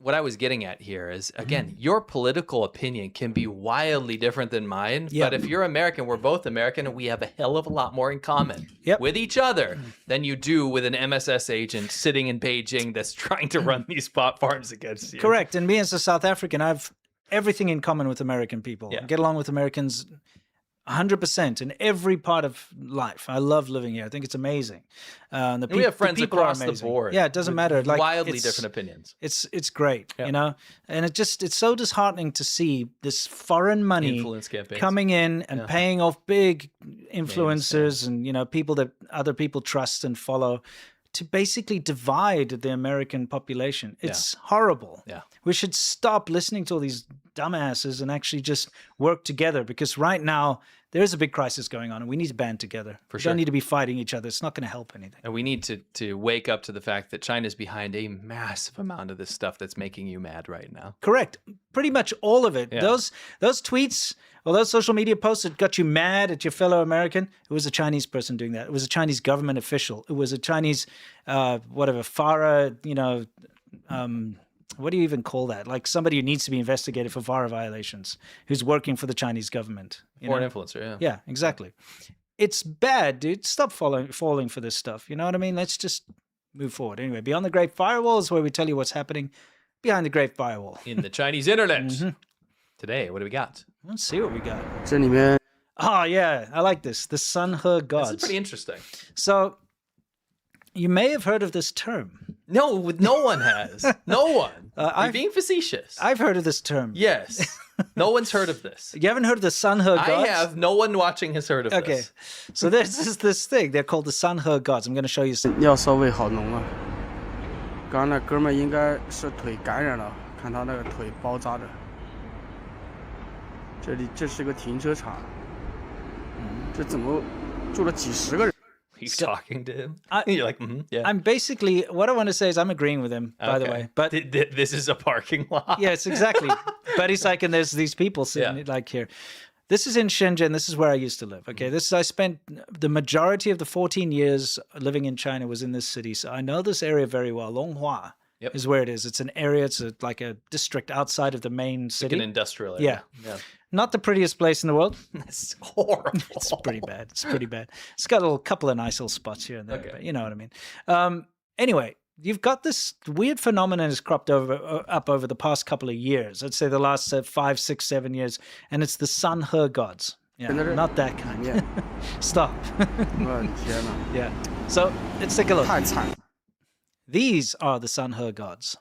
What I was getting at here is, again, your political opinion can be wildly different than mine. But if you're American, we're both American, and we have a hell of a lot more in common with each other than you do with an MSS agent sitting in Beijing that's trying to run these pot farms against you. Correct. And me as a South African, I have everything in common with American people. I get along with Americans 100% in every part of life. I love living here. I think it's amazing. And we have friends across the board. Yeah, it doesn't matter. Like wildly different opinions. It's great, you know. And it's so disheartening to see this foreign money coming in and paying off big influencers and, you know, people that other people trust and follow to basically divide the American population. It's horrible. Yeah. We should stop listening to all these dumbasses and actually just work together, because right now there is a big crisis going on and we need to band together. For We sure. don't need to be fighting each other. It's not going to help anything. And we need to wake up to the fact that China's behind a massive amount of this stuff that's making you mad right now. Correct. Pretty much all of it. Yeah. Those tweets or those social media posts that got you mad at your fellow American, it was a Chinese person doing that. It was a Chinese government official. It was a Chinese, FARA, what do you even call that? Like somebody who needs to be investigated for FARA violations, who's working for the Chinese government. Foreign influencer, yeah. Yeah, exactly. It's bad, dude. Stop falling for this stuff. You know what I mean? Let's just move forward. Anyway, Beyond the Great Firewall is where we tell you what's happening behind the Great Firewall. In the Chinese internet. Today, what do we got? Let's see what we got. 这里面 Oh, yeah. I like this. The Sunhur gods. This is pretty interesting. So, you may have heard of this term. No one has. No one. You're I've- being facetious. I've heard of this term. Yes. No one's heard of this. You haven't heard of the Sunhur gods? I have. No one watching has heard of Okay. this. So this is this thing. They're called the Sunhur gods. I'm going to show you some. 尿骚味好浓啊！刚那哥们儿应该是腿感染了，看他那个腿包扎着。这是个停车场，这怎么住了几十个人？ He's talking to him. I- You're like, yeah. I'm basically, what I want to say is I'm agreeing with him, by the Okay. way. But This is a parking lot. yes, exactly. But he's like, and there's these people sitting like here. This is in Shenzhen. This is where I used to live. Okay, I spent the majority of the 14 years living in China was in this city, so I know this area very well. Longhua is where it is. It's an area. It's like a district outside of the main city. Like an industrial area. Yeah. Not the prettiest place in the world. It's horrible. It's pretty bad. It's pretty bad. It's got a couple of nice little spots here and there, but you know what I mean. Anyway, you've got this weird phenomenon that's cropped up over the past couple of years. I'd say the last 5, 6, 7 years, and it's the Sunhur gods. Yeah, not that kind. Yeah. Stop. 我的天哪！ Yeah. So let's take a look. 太惨了。 These are the Sunhur gods.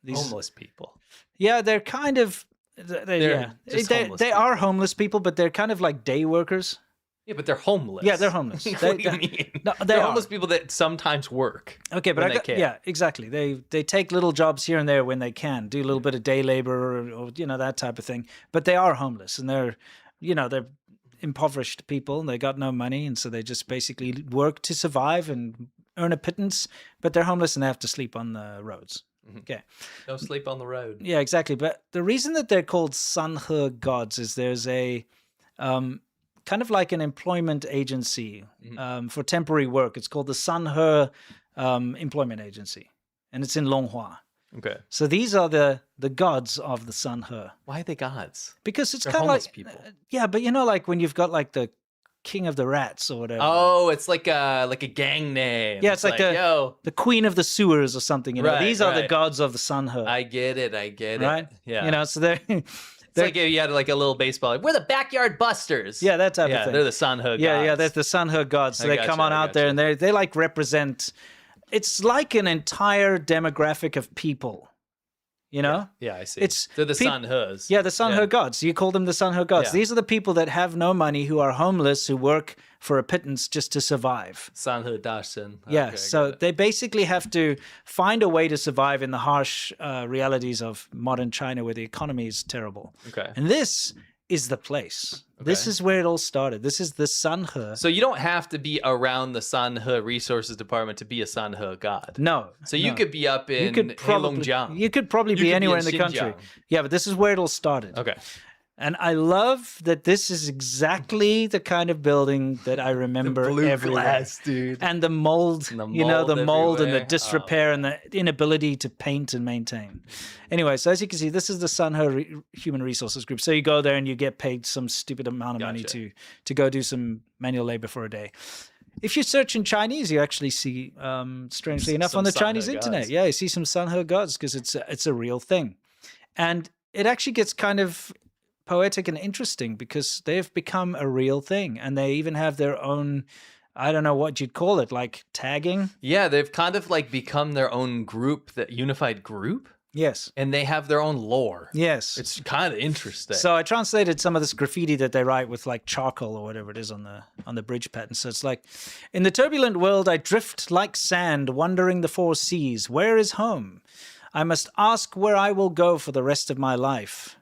These, Homeless people. yeah, they're kind of. They're just homeless they are homeless people, but they're kind of like day workers. Yeah, but they're homeless. Yeah, they're homeless. What They- do you they- mean? No, they they're are. homeless people that sometimes work. Okay, but when I they got, can. yeah, exactly. They take little jobs here and there when they can, do a little bit of day labor or that type of thing. But they are homeless and they're impoverished people and they got no money, and so they just basically work to survive and earn a pittance. But they're homeless and they have to sleep on the roads. Okay. Don't sleep on the road. Yeah, exactly. But the reason that they're called Sunhur gods is there's a kind of like an employment agency for temporary work. It's called the Sunhur Employment Agency, and it's in Longhua. Okay. So these are the gods of the Sunhur. Why are they gods? Because it's They're kind of homeless like people. Yeah, but like when you've got like the king of the rats or whatever. Oh, it's like a gang name. Yeah, it's like yo. the queen of the sewers or something. Right, These are the right. gods of the Sunhur. I get it. Right? Yeah. So they're It's like if you had like a little baseball. We're the backyard busters. yeah, that type of thing. They're the Sunhur gods. Yeah, that's the Sunhur gods. So I they gotcha, come on I out there gotcha. and they like represent. It's like an entire demographic of people. Yeah, I see. They're the Sunhurs. Yeah, the Sunhur gods. You call them the Sunhur gods. Yeah. These are the people that have no money, who are homeless, who work for a pittance just to survive. Sunhur Darshan. Yeah, Okay, so got it. they basically have to find a way to survive in the harsh realities of modern China where the economy is terrible. Okay. And this is the place. This is where it all started. This is the Sunhur. So you don't have to be around the Sunhur Resources Department to be a Sunhur god. No. So you no. could be up in You could probably You be could anywhere in in the country. Xinjiang. Yeah, but this is where it all started. Okay. And I love that this is exactly the kind of building that I remember everywhere. dude. And the mold, And the the mold mold and the everywhere. disrepair and the inability to paint and maintain. Anyway, so as you can see, this is the Sunhur Human Resources Group. So you go there and you get paid some stupid amount of money to go do some manual labor for a day. If you search in Chinese, you actually see, strangely enough, Some on the Sunhur Chinese gods. internet, yeah, you see some Sunhur gods because it's a real thing. And it actually gets kind of poetic and interesting because they've become a real thing, and they even have their own, I don't know what you'd call it, like tagging. Yeah, they've kind of like become their own group, that unified group. Yes. And they have their own lore. Yes. It's kind of interesting. So I translated some of this graffiti that they write with like charcoal or whatever it is on the bridge pattern. So it's like, in the turbulent world, I drift like sand, wandering the four seas. Where is home? I must ask where I will go for the rest of my life.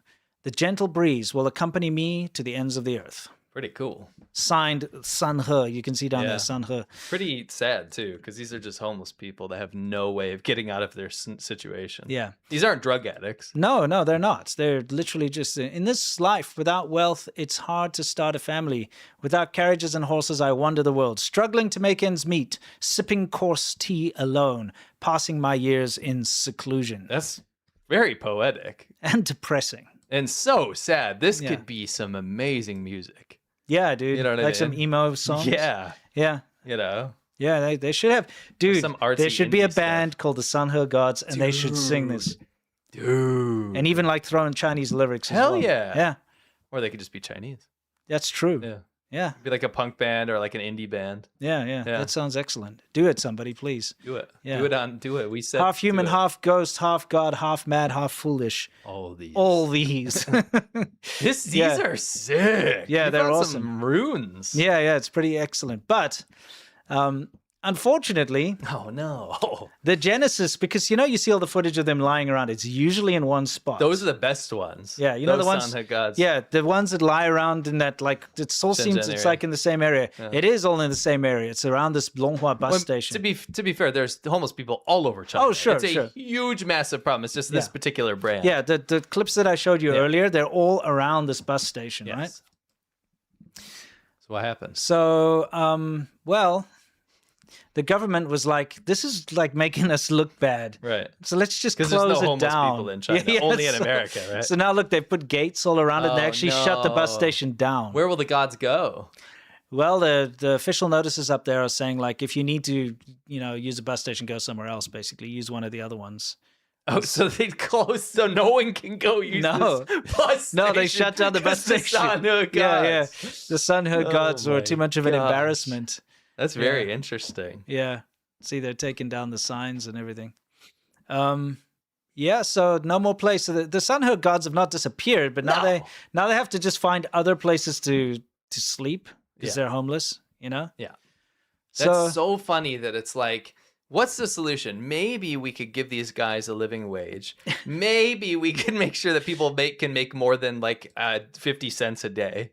The gentle breeze will accompany me to the ends of the earth. Pretty cool. Signed, Sunhur. You can see down there, Sunhur. Pretty sad, too, because these are just homeless people that have no way of getting out of their situation. Yeah. These aren't drug addicts. No, they're not. They're literally just, in this life, without wealth, it's hard to start a family. Without carriages and horses, I wander the world, struggling to make ends meet, sipping coarse tea alone, passing my years in seclusion. That's very poetic. And depressing. And so sad. This could be some amazing music. Yeah, dude. You know what I mean? Some emo songs. Yeah. Yeah. You know? Yeah, they should have. Dude, some artsy there should be a indie band called the Sunhur Gods, and they should sing this. Dude. And even like throw in Chinese lyrics as Hell well. yeah. Yeah. Or they could just be Chinese. That's true. Yeah. Yeah. Be like a punk band or like an indie band. Yeah. That sounds excellent. Do it, somebody, please. Do it. Yeah. Do it. We said half human, half ghost, half god, half mad, half foolish. All these. These are sick. Yeah, You they're found awesome. Some runes. Yeah, it's pretty excellent. But unfortunately, oh no, the Genesis, because you see all the footage of them lying around. It's usually in one spot. Those are the best ones. Yeah, you know the ones. Sunhur Gods. Yeah, the ones that lie around in that it all seems it's area. like in the same area. Yeah. It is all in the same area. It's around this Longhua bus station. To be fair, there's homeless people all over China. Oh, sure, it's a sure. huge, massive problem. It's just this particular brand. Yeah, the clips that I showed you earlier, they're all around this bus station, right? So what happened? So, well, the government was like, "This is like making us look bad, right? So let's just close there's no it homeless down." people in China, only in America, right? So now look, they put gates all around it. And they actually shut the bus station down. Where will the gods go? Well, the official notices up there are saying like, if you need to, use a bus station, go somewhere else. Basically, use one of the other ones. Oh, so they closed so no one can go use this bus station. No, they shut down the bus station. The Sunhur Gods. Yeah. The Sunhur Gods were too much of an embarrassment. That's very interesting. Yeah. See, they're taking down the signs and everything. Yeah, so no more place. So the Sunhur Gods have not disappeared, but now they have to just find other places to sleep because they're homeless, Yeah. That's so funny that it's like, what's the solution? Maybe we could give these guys a living wage. Maybe we can make sure that people can make more than like 50 cents a day.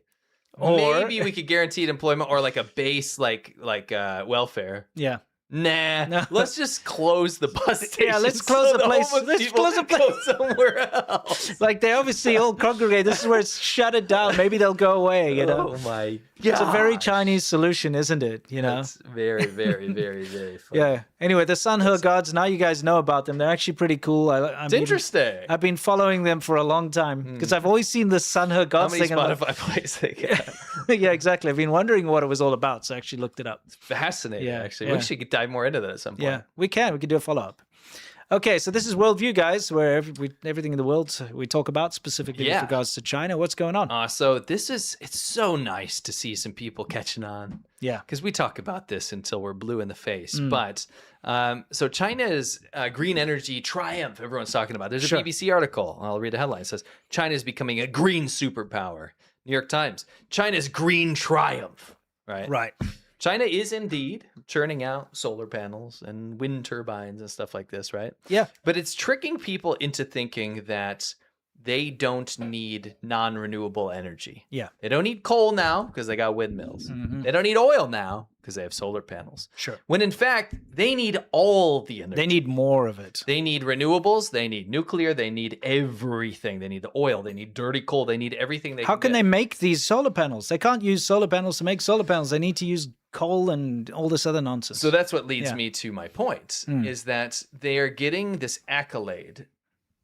Or maybe we could guaranteed employment or like a base like welfare. Yeah. Nah, let's just close the bus station. Yeah, let's close the place. Let's close the place. Go somewhere else. Like they obviously all congregate. This is where it's shut it down. Maybe they'll go away. Oh my god! It's a very Chinese solution, isn't it? It's very, very, very, very funny. Yeah. Anyway, the Sunhur Gods. Now you guys know about them. They're actually pretty cool. It's interesting. I've been following them for a long time because I've always seen the Sunhur Gods thing. How many Spotify plays they get? Yeah, exactly. I've been wondering what it was all about, so I actually looked it up. It's fascinating, actually. Yeah. We should dive more into that at some point. Yeah, we can. We can do a follow-up. Okay, so this is Worldview, guys, where everything in the world we talk about, specifically with regards to China. What's going on? So it's so nice to see some people catching on. Yeah. Because we talk about this until we're blue in the face. But so China's green energy triumph, everyone's talking about. There's a BBC article. I'll read the headline. It says, China is becoming a green superpower. New York Times, China's green triumph. Right. China is indeed churning out solar panels and wind turbines and stuff like this, right? Yeah. But it's tricking people into thinking that they don't need non-renewable energy. Yeah. They don't need coal now because they got windmills. They don't need oil now because they have solar panels. Sure. When in fact, they need all the energy. They need more of it. They need renewables. They need nuclear. They need everything. They need the oil. They need dirty coal. They need everything. How can they make these solar panels? They can't use solar panels to make solar panels. They need to use coal and all this other nonsense. So that's what leads me to my point, is that they are getting this accolade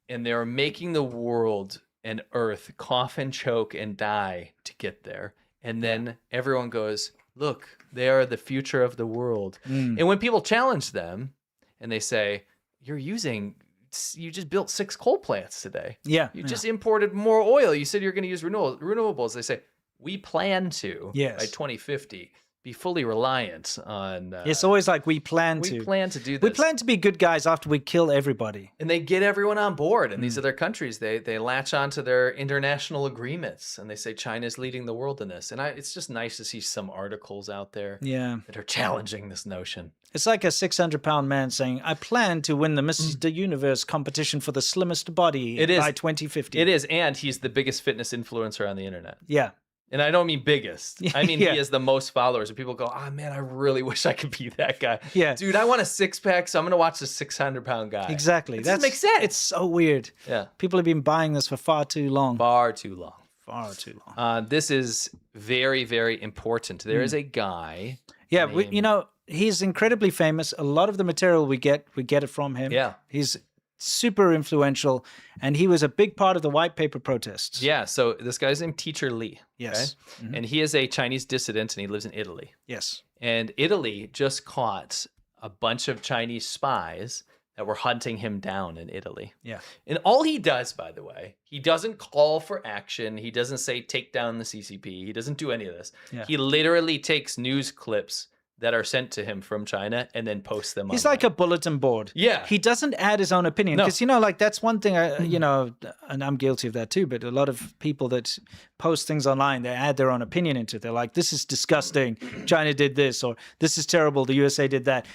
and they're making the world and earth cough and choke and die to get there. And then everyone goes, look, they are the future of the world. And when people challenge them and they say, you just built 6 coal plants today. Yeah. You just imported more oil. You said you're going to use renewables. They say, we plan to by 2050. be fully reliant on. It's always like we plan to do this. We plan to be good guys after we kill everybody. And they get everyone on board. And these other countries, they latch onto their international agreements and they say China's leading the world in this. And it's just nice to see some articles out there that are challenging this notion. It's like a 600-pound man saying, I plan to win the Mr. Universe competition for the slimmest body by 2050. It is. And he's the biggest fitness influencer on the internet. Yeah. And I don't mean biggest. I mean, he has the most followers. And people go, oh, man, I really wish I could be that guy. Yeah. Dude, I want a six-pack, so I'm going to watch the 600-pound guy. Exactly. That makes sense. It's so weird. Yeah. People have been buying this for far too long. Far too long. Far too long. This is very, very important. There is a guy. Yeah, he's incredibly famous. A lot of the material we get it from him. Yeah. He's super influential, and he was a big part of the white paper protests. Yeah, so this guy's named Teacher Li. Yes. Okay? And he is a Chinese dissident, and he lives in Italy. Yes. And Italy just caught a bunch of Chinese spies that were hunting him down in Italy. Yeah. And all he does, by the way, he doesn't call for action. He doesn't say, take down the CCP. He doesn't do any of this. Yeah. He literally takes news clips that are sent to him from China and then posts them. He's online. like a bulletin board. Yeah. He doesn't add his own opinion. No. Because, that's one thing, and I'm guilty of that too, but a lot of people that post things online, they add their own opinion into it. They're like, this is disgusting. China did this, or this is terrible. The USA did that.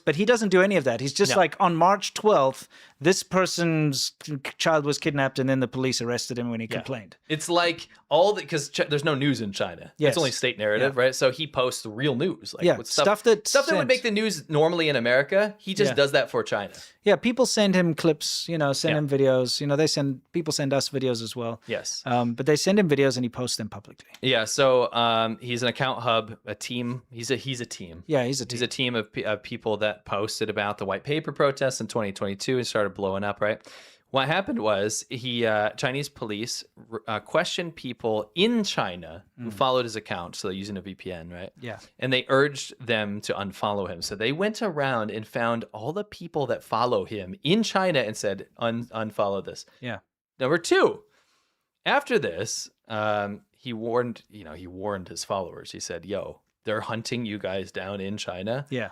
But he doesn't do any of that. He's just like, on March 12th, this person's child was kidnapped and then the police arrested him when he complained. It's like because there's no news in China. Yes. It's only state narrative, right? So he posts real news. Like with stuff that would make the news normally in America. He just does that for China. Yeah, people send him clips, send him videos. People send us videos as well. Yes. But they send him videos and he posts them publicly. Yeah, so he's an account hub, a team. He's a team. Yeah, he's a team. He's a team of people that posted about the white paper protests in 2022 and started blowing up, right? What happened was Chinese police questioned people in China who followed his account, so they're using a VPN, right? Yeah. And they urged them to unfollow him. So they went around and found all the people that follow him in China and said, unfollow this. Yeah. Number two, after this, he warned his followers. He said, yo, they're hunting you guys down in China. Yeah.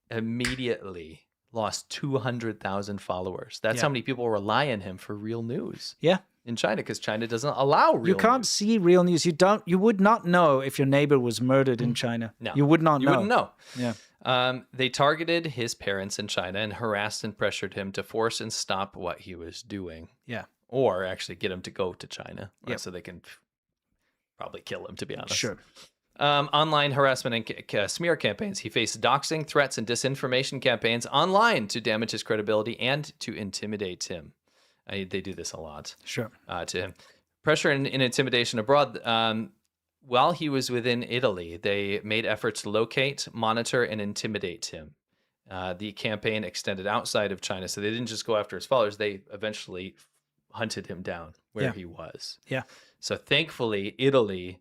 Immediately lost 200,000 followers. That's how many people rely on him for real news. Yeah. In China, because China doesn't allow real news. You can't see real news. You would not know if your neighbor was murdered in China. No. You would not know. You wouldn't know. Yeah. They targeted his parents in China and harassed and pressured him to force and stop what he was doing. Yeah. Or actually get him to go to China. So they can probably kill him, to be honest. Sure. Online harassment and smear campaigns. He faced doxing, threats, and disinformation campaigns online to damage his credibility and to intimidate him. They do this a lot. Sure. To him. Pressure and intimidation abroad. While he was within Italy, they made efforts to locate, monitor, and intimidate him. The campaign extended outside of China, so they didn't just go after his followers. They eventually hunted him down where he was. Yeah. So thankfully, Italy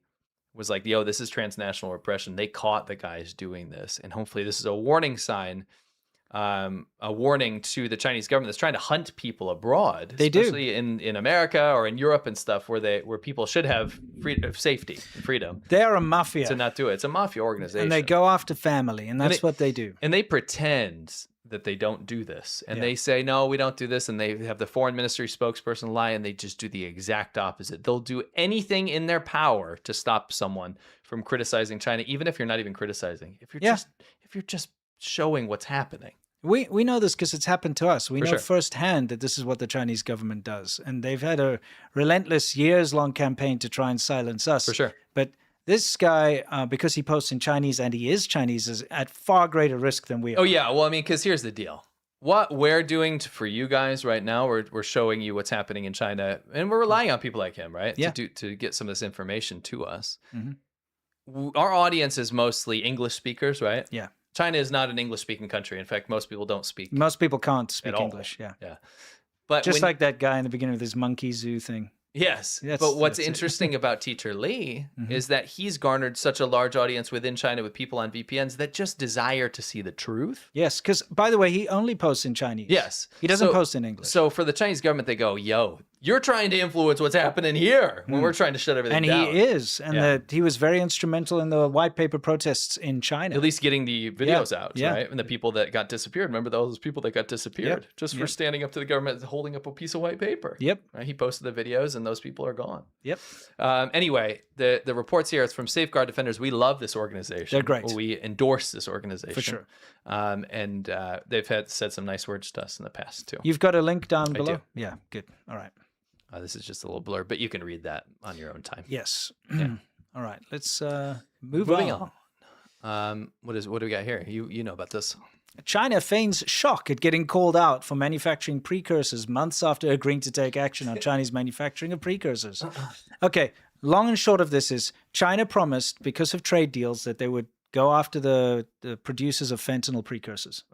was like, yo, this is transnational repression. They caught the guys doing this. And hopefully this is a warning sign, a warning to the Chinese government that's trying to hunt people abroad. They especially in America or in Europe and stuff where people should have safety and freedom. They are a mafia. To not do it. It's a mafia organization. And they go after family, and that's what they do. And they pretend that they don't do this. And they say, no, we don't do this. And they have the foreign ministry spokesperson lie, and they just do the exact opposite. They'll do anything in their power to stop someone from criticizing China, even if you're not even criticizing. If you're just showing what's happening. We know this because it's happened to us. We know sure. firsthand that this is what the Chinese government does. And they've had a relentless years-long campaign to try and silence us. For sure. But this guy, because he posts in Chinese and he is Chinese, is at far greater risk than we are. Oh, yeah. Well, I mean, because here's the deal. What we're doing for you guys right now, we're showing you what's happening in China, and we're relying on people like him, right? Yeah. To get some of this information to us. Mm-hmm. Our audience is mostly English speakers, right? Yeah. China is not an English-speaking country. In fact, most people don't speak. Most people can't speak at all. English, yeah. Yeah. But just like that guy in the beginning of this monkey zoo thing. Yes, but what's interesting about Teacher Li is that he's garnered such a large audience within China with people on VPNs that just desire to see the truth. Yes, because, by the way, he only posts in Chinese. Yes. He doesn't post in English. So for the Chinese government, they go, yo, you're trying to influence what's happening here when we're trying to shut everything down. And he is. And he was very instrumental in the white paper protests in China. At least getting the videos out, right? And the people that got disappeared. Remember those people that got disappeared just for standing up to the government, holding up a piece of white paper. Right? He posted the videos and those people are gone. Anyway, the reports here is from Safeguard Defenders. We love this organization. They're great. We endorse this organization. For sure. And they've said some nice words to us in the past too. You've got a link down below? do. Yeah, good. All right. This is just a little blur, but you can read that on your own time. Yes. Yeah. All right. Let's moving on. What do we got here? You know about this. China feigns shock at getting called out for manufacturing precursors months after agreeing to take action on Chinese manufacturing of precursors. Okay, long and short of this is China promised, because of trade deals, that they would go after the producers of fentanyl precursors.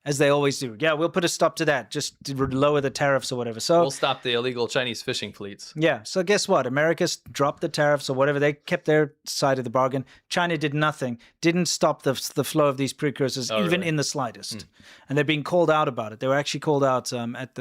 As they always do. Yeah, we'll put a stop to that, just to lower the tariffs or whatever. So we'll stop the illegal Chinese fishing fleets. Yeah, so guess what? America's dropped the tariffs or whatever. They kept their side of the bargain. China did nothing, didn't stop the flow of these precursors, even in the slightest. And they're being called out about it. They were actually called out at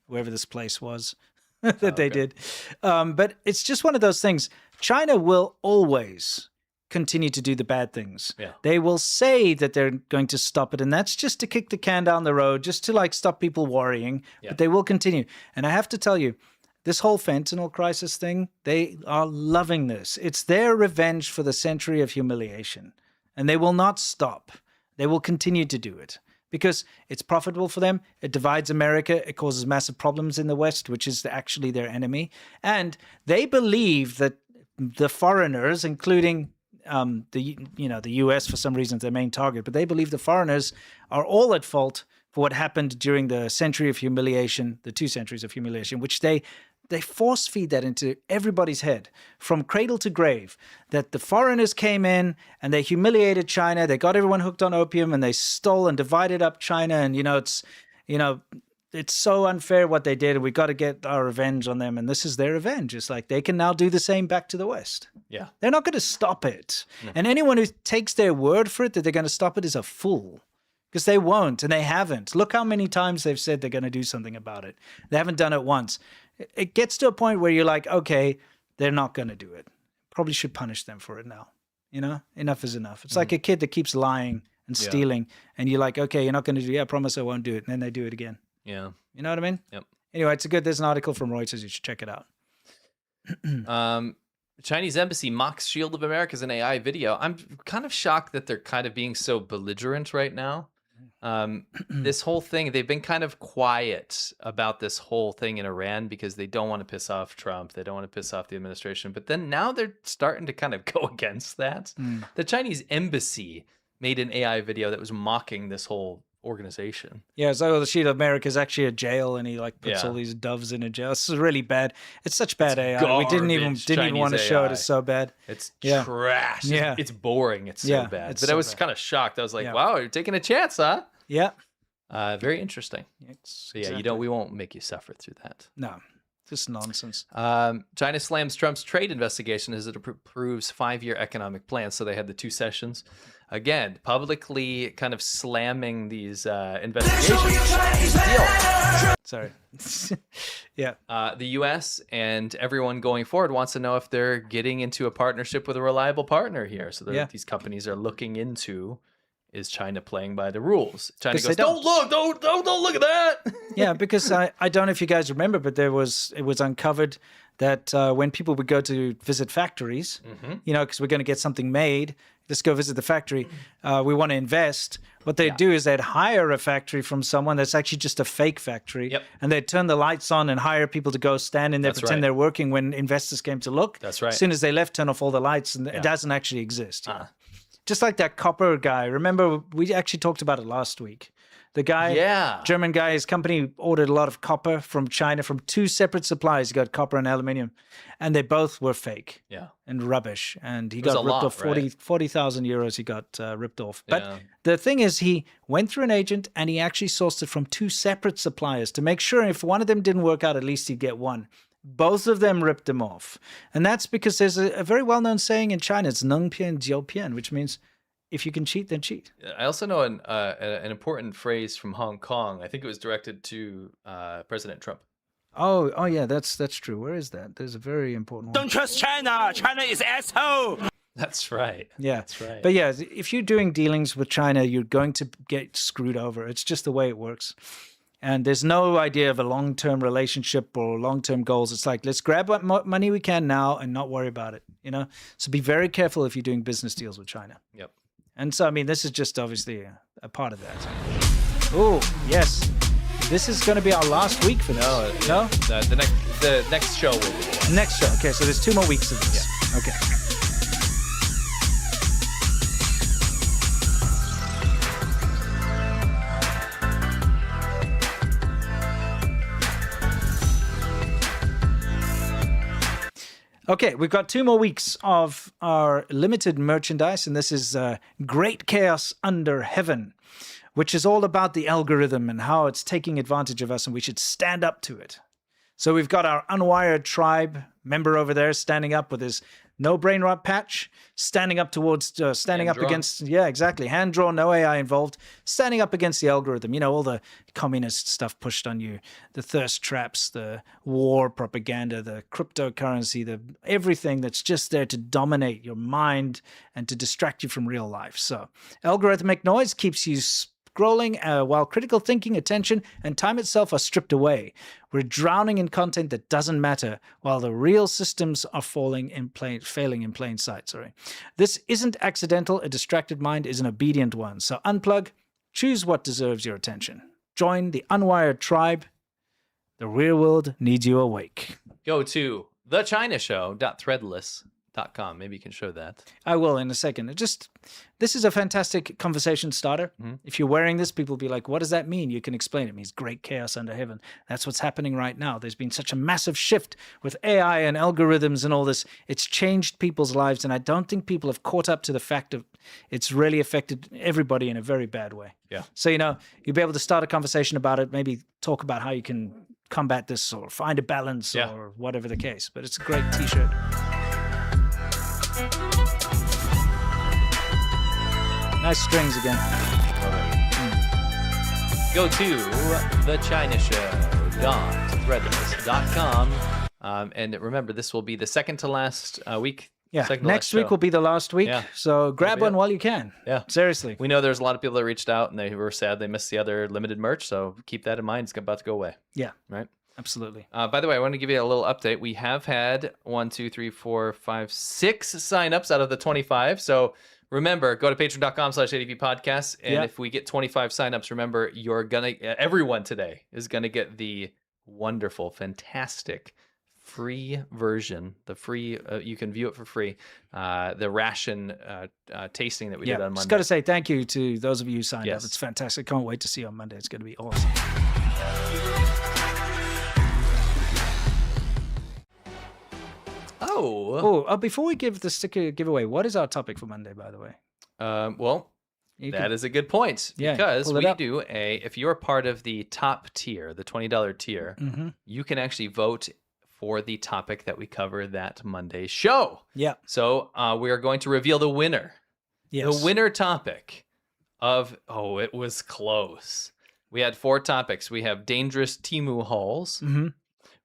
wherever this place was that they did. But it's just one of those things. China will always continue to do the bad things. They will say that they're going to stop it, and that's just to kick the can down the road, just to like stop people worrying, but they will continue. And I have to tell you, this whole fentanyl crisis thing, they are loving this. It's their revenge for the century of humiliation, and they will not stop. They will continue to do it because it's profitable for them. It divides America. It causes massive problems in the West, which is actually their enemy. And they believe that the foreigners, including the U.S. for some reason is their main target, but they believe the foreigners are all at fault for what happened during the century of humiliation, the 2 centuries of humiliation, which they force feed that into everybody's head from cradle to grave, that the foreigners came in and they humiliated China. They got everyone hooked on opium and they stole and divided up China. And, it's so unfair what they did. We got to get our revenge on them. And this is their revenge. It's like they can now do the same back to the West. Yeah. They're not going to stop it. No. And anyone who takes their word for it that they're going to stop it is a fool, because they won't and they haven't. Look how many times they've said they're going to do something about it. They haven't done it once. It gets to a point where you're like, okay, they're not going to do it. Probably should punish them for it now. Enough is enough. It's like a kid that keeps lying and stealing. And you're like, okay, you're not going to do it. Yeah, I promise I won't do it. And then they do it again. Yeah. You know what I mean? Yep. Anyway, there's an article from Reuters. You should check it out. Chinese embassy mocks Shield of America's an AI video. I'm kind of shocked that they're kind of being so belligerent right now. This whole thing, they've been kind of quiet about this whole thing in Iran because they don't want to piss off Trump. They don't want to piss off the administration. But then now they're starting to kind of go against that. The Chinese embassy made an AI video that was mocking this whole organization. Yeah, so the Shield of America is actually a jail, and he puts all these doves in a jail. This is really bad. It's such bad AI. We didn't even want to show it. It's so bad. It's trash. Yeah. It's boring. It's so bad. But I was kind of shocked. I was like, wow, you're taking a chance, huh? Yeah. Very interesting. We won't make you suffer through that. No. Just nonsense. China slams Trump's trade investigation as it approves 5-year economic plans. So they had the 2 sessions. Again, publicly kind of slamming these investigations. Sorry. Yeah. The U.S. and everyone going forward wants to know if they're getting into a partnership with a reliable partner here. So these companies are looking into, is China playing by the rules? China goes, don't look at that. Yeah, because I don't know if you guys remember, but it was uncovered that when people would go to visit factories, because we're going to get something made, let's go visit the factory. We want to invest. What they'd do is they'd hire a factory from someone that's actually just a fake factory. And they'd turn the lights on and hire people to go stand in there, pretend they're working when investors came to look. That's right. As soon as they left, turn off all the lights, and it doesn't actually exist. Just like that copper guy. Remember, we actually talked about it last week. The guy, German guy, his company ordered a lot of copper from China from 2 separate suppliers. He got copper and aluminium, and they both were fake and rubbish. And he got ripped off 40,000 euros. He got ripped off. But the thing is, he went through an agent and he actually sourced it from 2 separate suppliers to make sure if one of them didn't work out, at least he'd get one. Both of them ripped him off. And that's because there's a very well-known saying in China. It's 能骗就骗, which means if you can cheat, then cheat. I also know an important phrase from Hong Kong. I think it was directed to President Trump. Oh yeah, that's true. Where is that? There's a very important one. Don't trust China. China is asshole. That's right. Yeah, that's right. But yeah, if you're doing dealings with China, you're going to get screwed over. It's just the way it works. And there's no idea of a long-term relationship or long-term goals. It's like, let's grab what money we can now and not worry about it, you know? So be very careful if you're doing business deals with China. Yep. And so, I mean, this is just obviously a part of that. Oh, yes. This is going to be our last week for this. No? The next show will be. Next show. Okay, so there's 2 more weeks of this. Yeah. Okay. Okay, we've got 2 more weeks of our limited merchandise, and this is Great Chaos Under Heaven, which is all about the algorithm and how it's taking advantage of us, and we should stand up to it. So we've got our Unwired Tribe member over there standing up with his no brain rot patch, standing up against, yeah, exactly, hand drawn, no AI involved, standing up against the algorithm. You know, all the communist stuff pushed on you, the thirst traps, the war propaganda, the cryptocurrency, the everything that's just there to dominate your mind and to distract you from real life. So algorithmic noise keeps you scrolling while critical thinking, attention, and time itself are stripped away. We're drowning in content that doesn't matter while the real systems are failing in plain sight. This isn't accidental. A distracted mind is an obedient one. So unplug, choose what deserves your attention. Join the Unwired Tribe. The real world needs you awake. Go to thechinashow.threadless.com. Maybe you can show that. I will in a second. This is a fantastic conversation starter. Mm-hmm. If you're wearing this, people will be like, what does that mean? You can explain. It means great chaos under heaven. That's what's happening right now. There's been such a massive shift with AI and algorithms and all this. It's changed people's lives, and I don't think people have caught up to the fact of it's really affected everybody in a very bad way. Yeah. So, you'll be able to start a conversation about it, maybe talk about how you can combat this or find a balance or whatever the case. But it's a great T-shirt. Nice strings again. Go to thechinashow.threadless.com. And remember, this will be the second to last week. Yeah, next week will be the last week. Yeah. So grab one while you can. Yeah. Seriously. We know there's a lot of people that reached out and they were sad they missed the other limited merch. So keep that in mind. It's about to go away. Yeah. Right? Absolutely. By the way, I want to give you a little update. We have had 6 signups out of the 25. So remember, go to patreon.com/ADVpodcast. And if we get 25 signups, remember, everyone today is going to get the wonderful, fantastic free version. The free, you can view it for free. The ration tasting that we did on Monday. Just got to say thank you to those of you who signed up. It's fantastic. Can't wait to see you on Monday. It's going to be awesome. Before we give the sticker giveaway, what is our topic for Monday, by the way? That is a good point. Because we do if you're part of the top tier, the $20 tier, you can actually vote for the topic that we cover that Monday show. Yeah. So we are going to reveal the winner. Yes. The winner topic of, it was close. We had 4 topics. We have dangerous Temu hauls. Mm-hmm.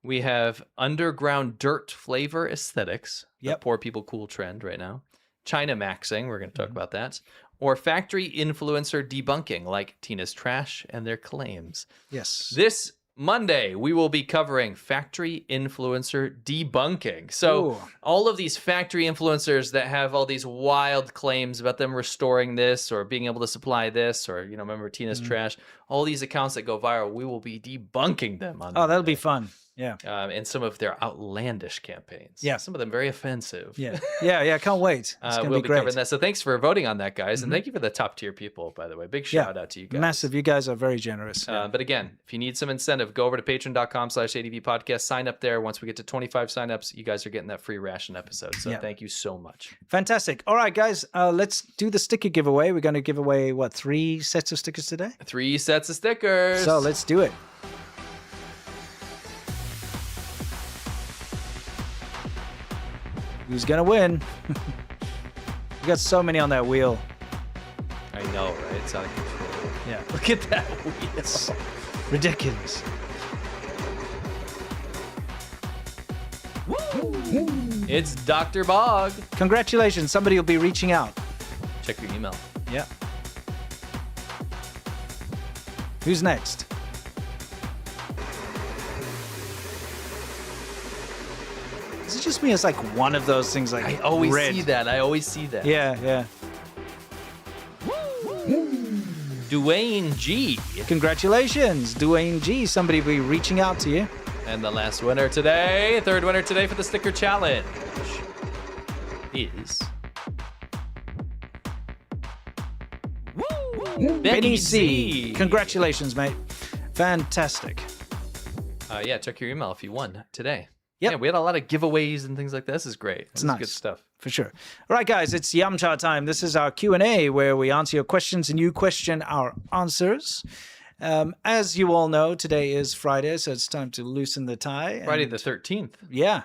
We have underground dirt flavor aesthetics. Yep. The poor people cool trend right now. China maxing. We're going to talk about that. Or factory influencer debunking, like Tina's trash and their claims. Yes. This Monday, we will be covering factory influencer debunking. So all of these factory influencers that have all these wild claims about them restoring this or being able to supply this, or, remember Tina's trash, all these accounts that go viral, we will be debunking them on that'll be fun. Yeah. And some of their outlandish campaigns. Yeah. Some of them very offensive. Yeah. Can't wait. It's going to we'll be great. Covering that. So thanks for voting on that, guys. And thank you for the top tier people, by the way. Big shout out to you guys. Massive. You guys are very generous. But again, if you need some incentive, go over to patreon.com/ADVpodcast. Sign up there. Once we get to 25 signups, you guys are getting that free ration episode. So thank you so much. Fantastic. All right, guys. Let's do the sticker giveaway. We're going to give away, 3 sets of stickers today? 3 sets of stickers. So let's do it. Who's gonna win? We got so many on that wheel. I know, right? It's out of control. Yeah. Look at that wheel. It's ridiculous. It's Dr. Bog. Congratulations. Somebody will be reaching out. Check your email. Yeah. Who's next? Is it just me? It's like one of those things like I always red. see that. I always see that. Yeah. Dwayne G. Congratulations, Dwayne G. Somebody will be reaching out to you. And the last winner today, third winner today for the sticker challenge is Benny C. Congratulations, mate. Fantastic. Yeah, check your email if you won today. Yep. Yeah, we had a lot of giveaways and things like that. This is great. This is nice. good stuff. For sure. All right, guys, it's Yamcha time. This is our Q&A where we answer your questions and you question our answers. As you all know, today is Friday, so it's time to loosen the tie. Friday the 13th. Yeah,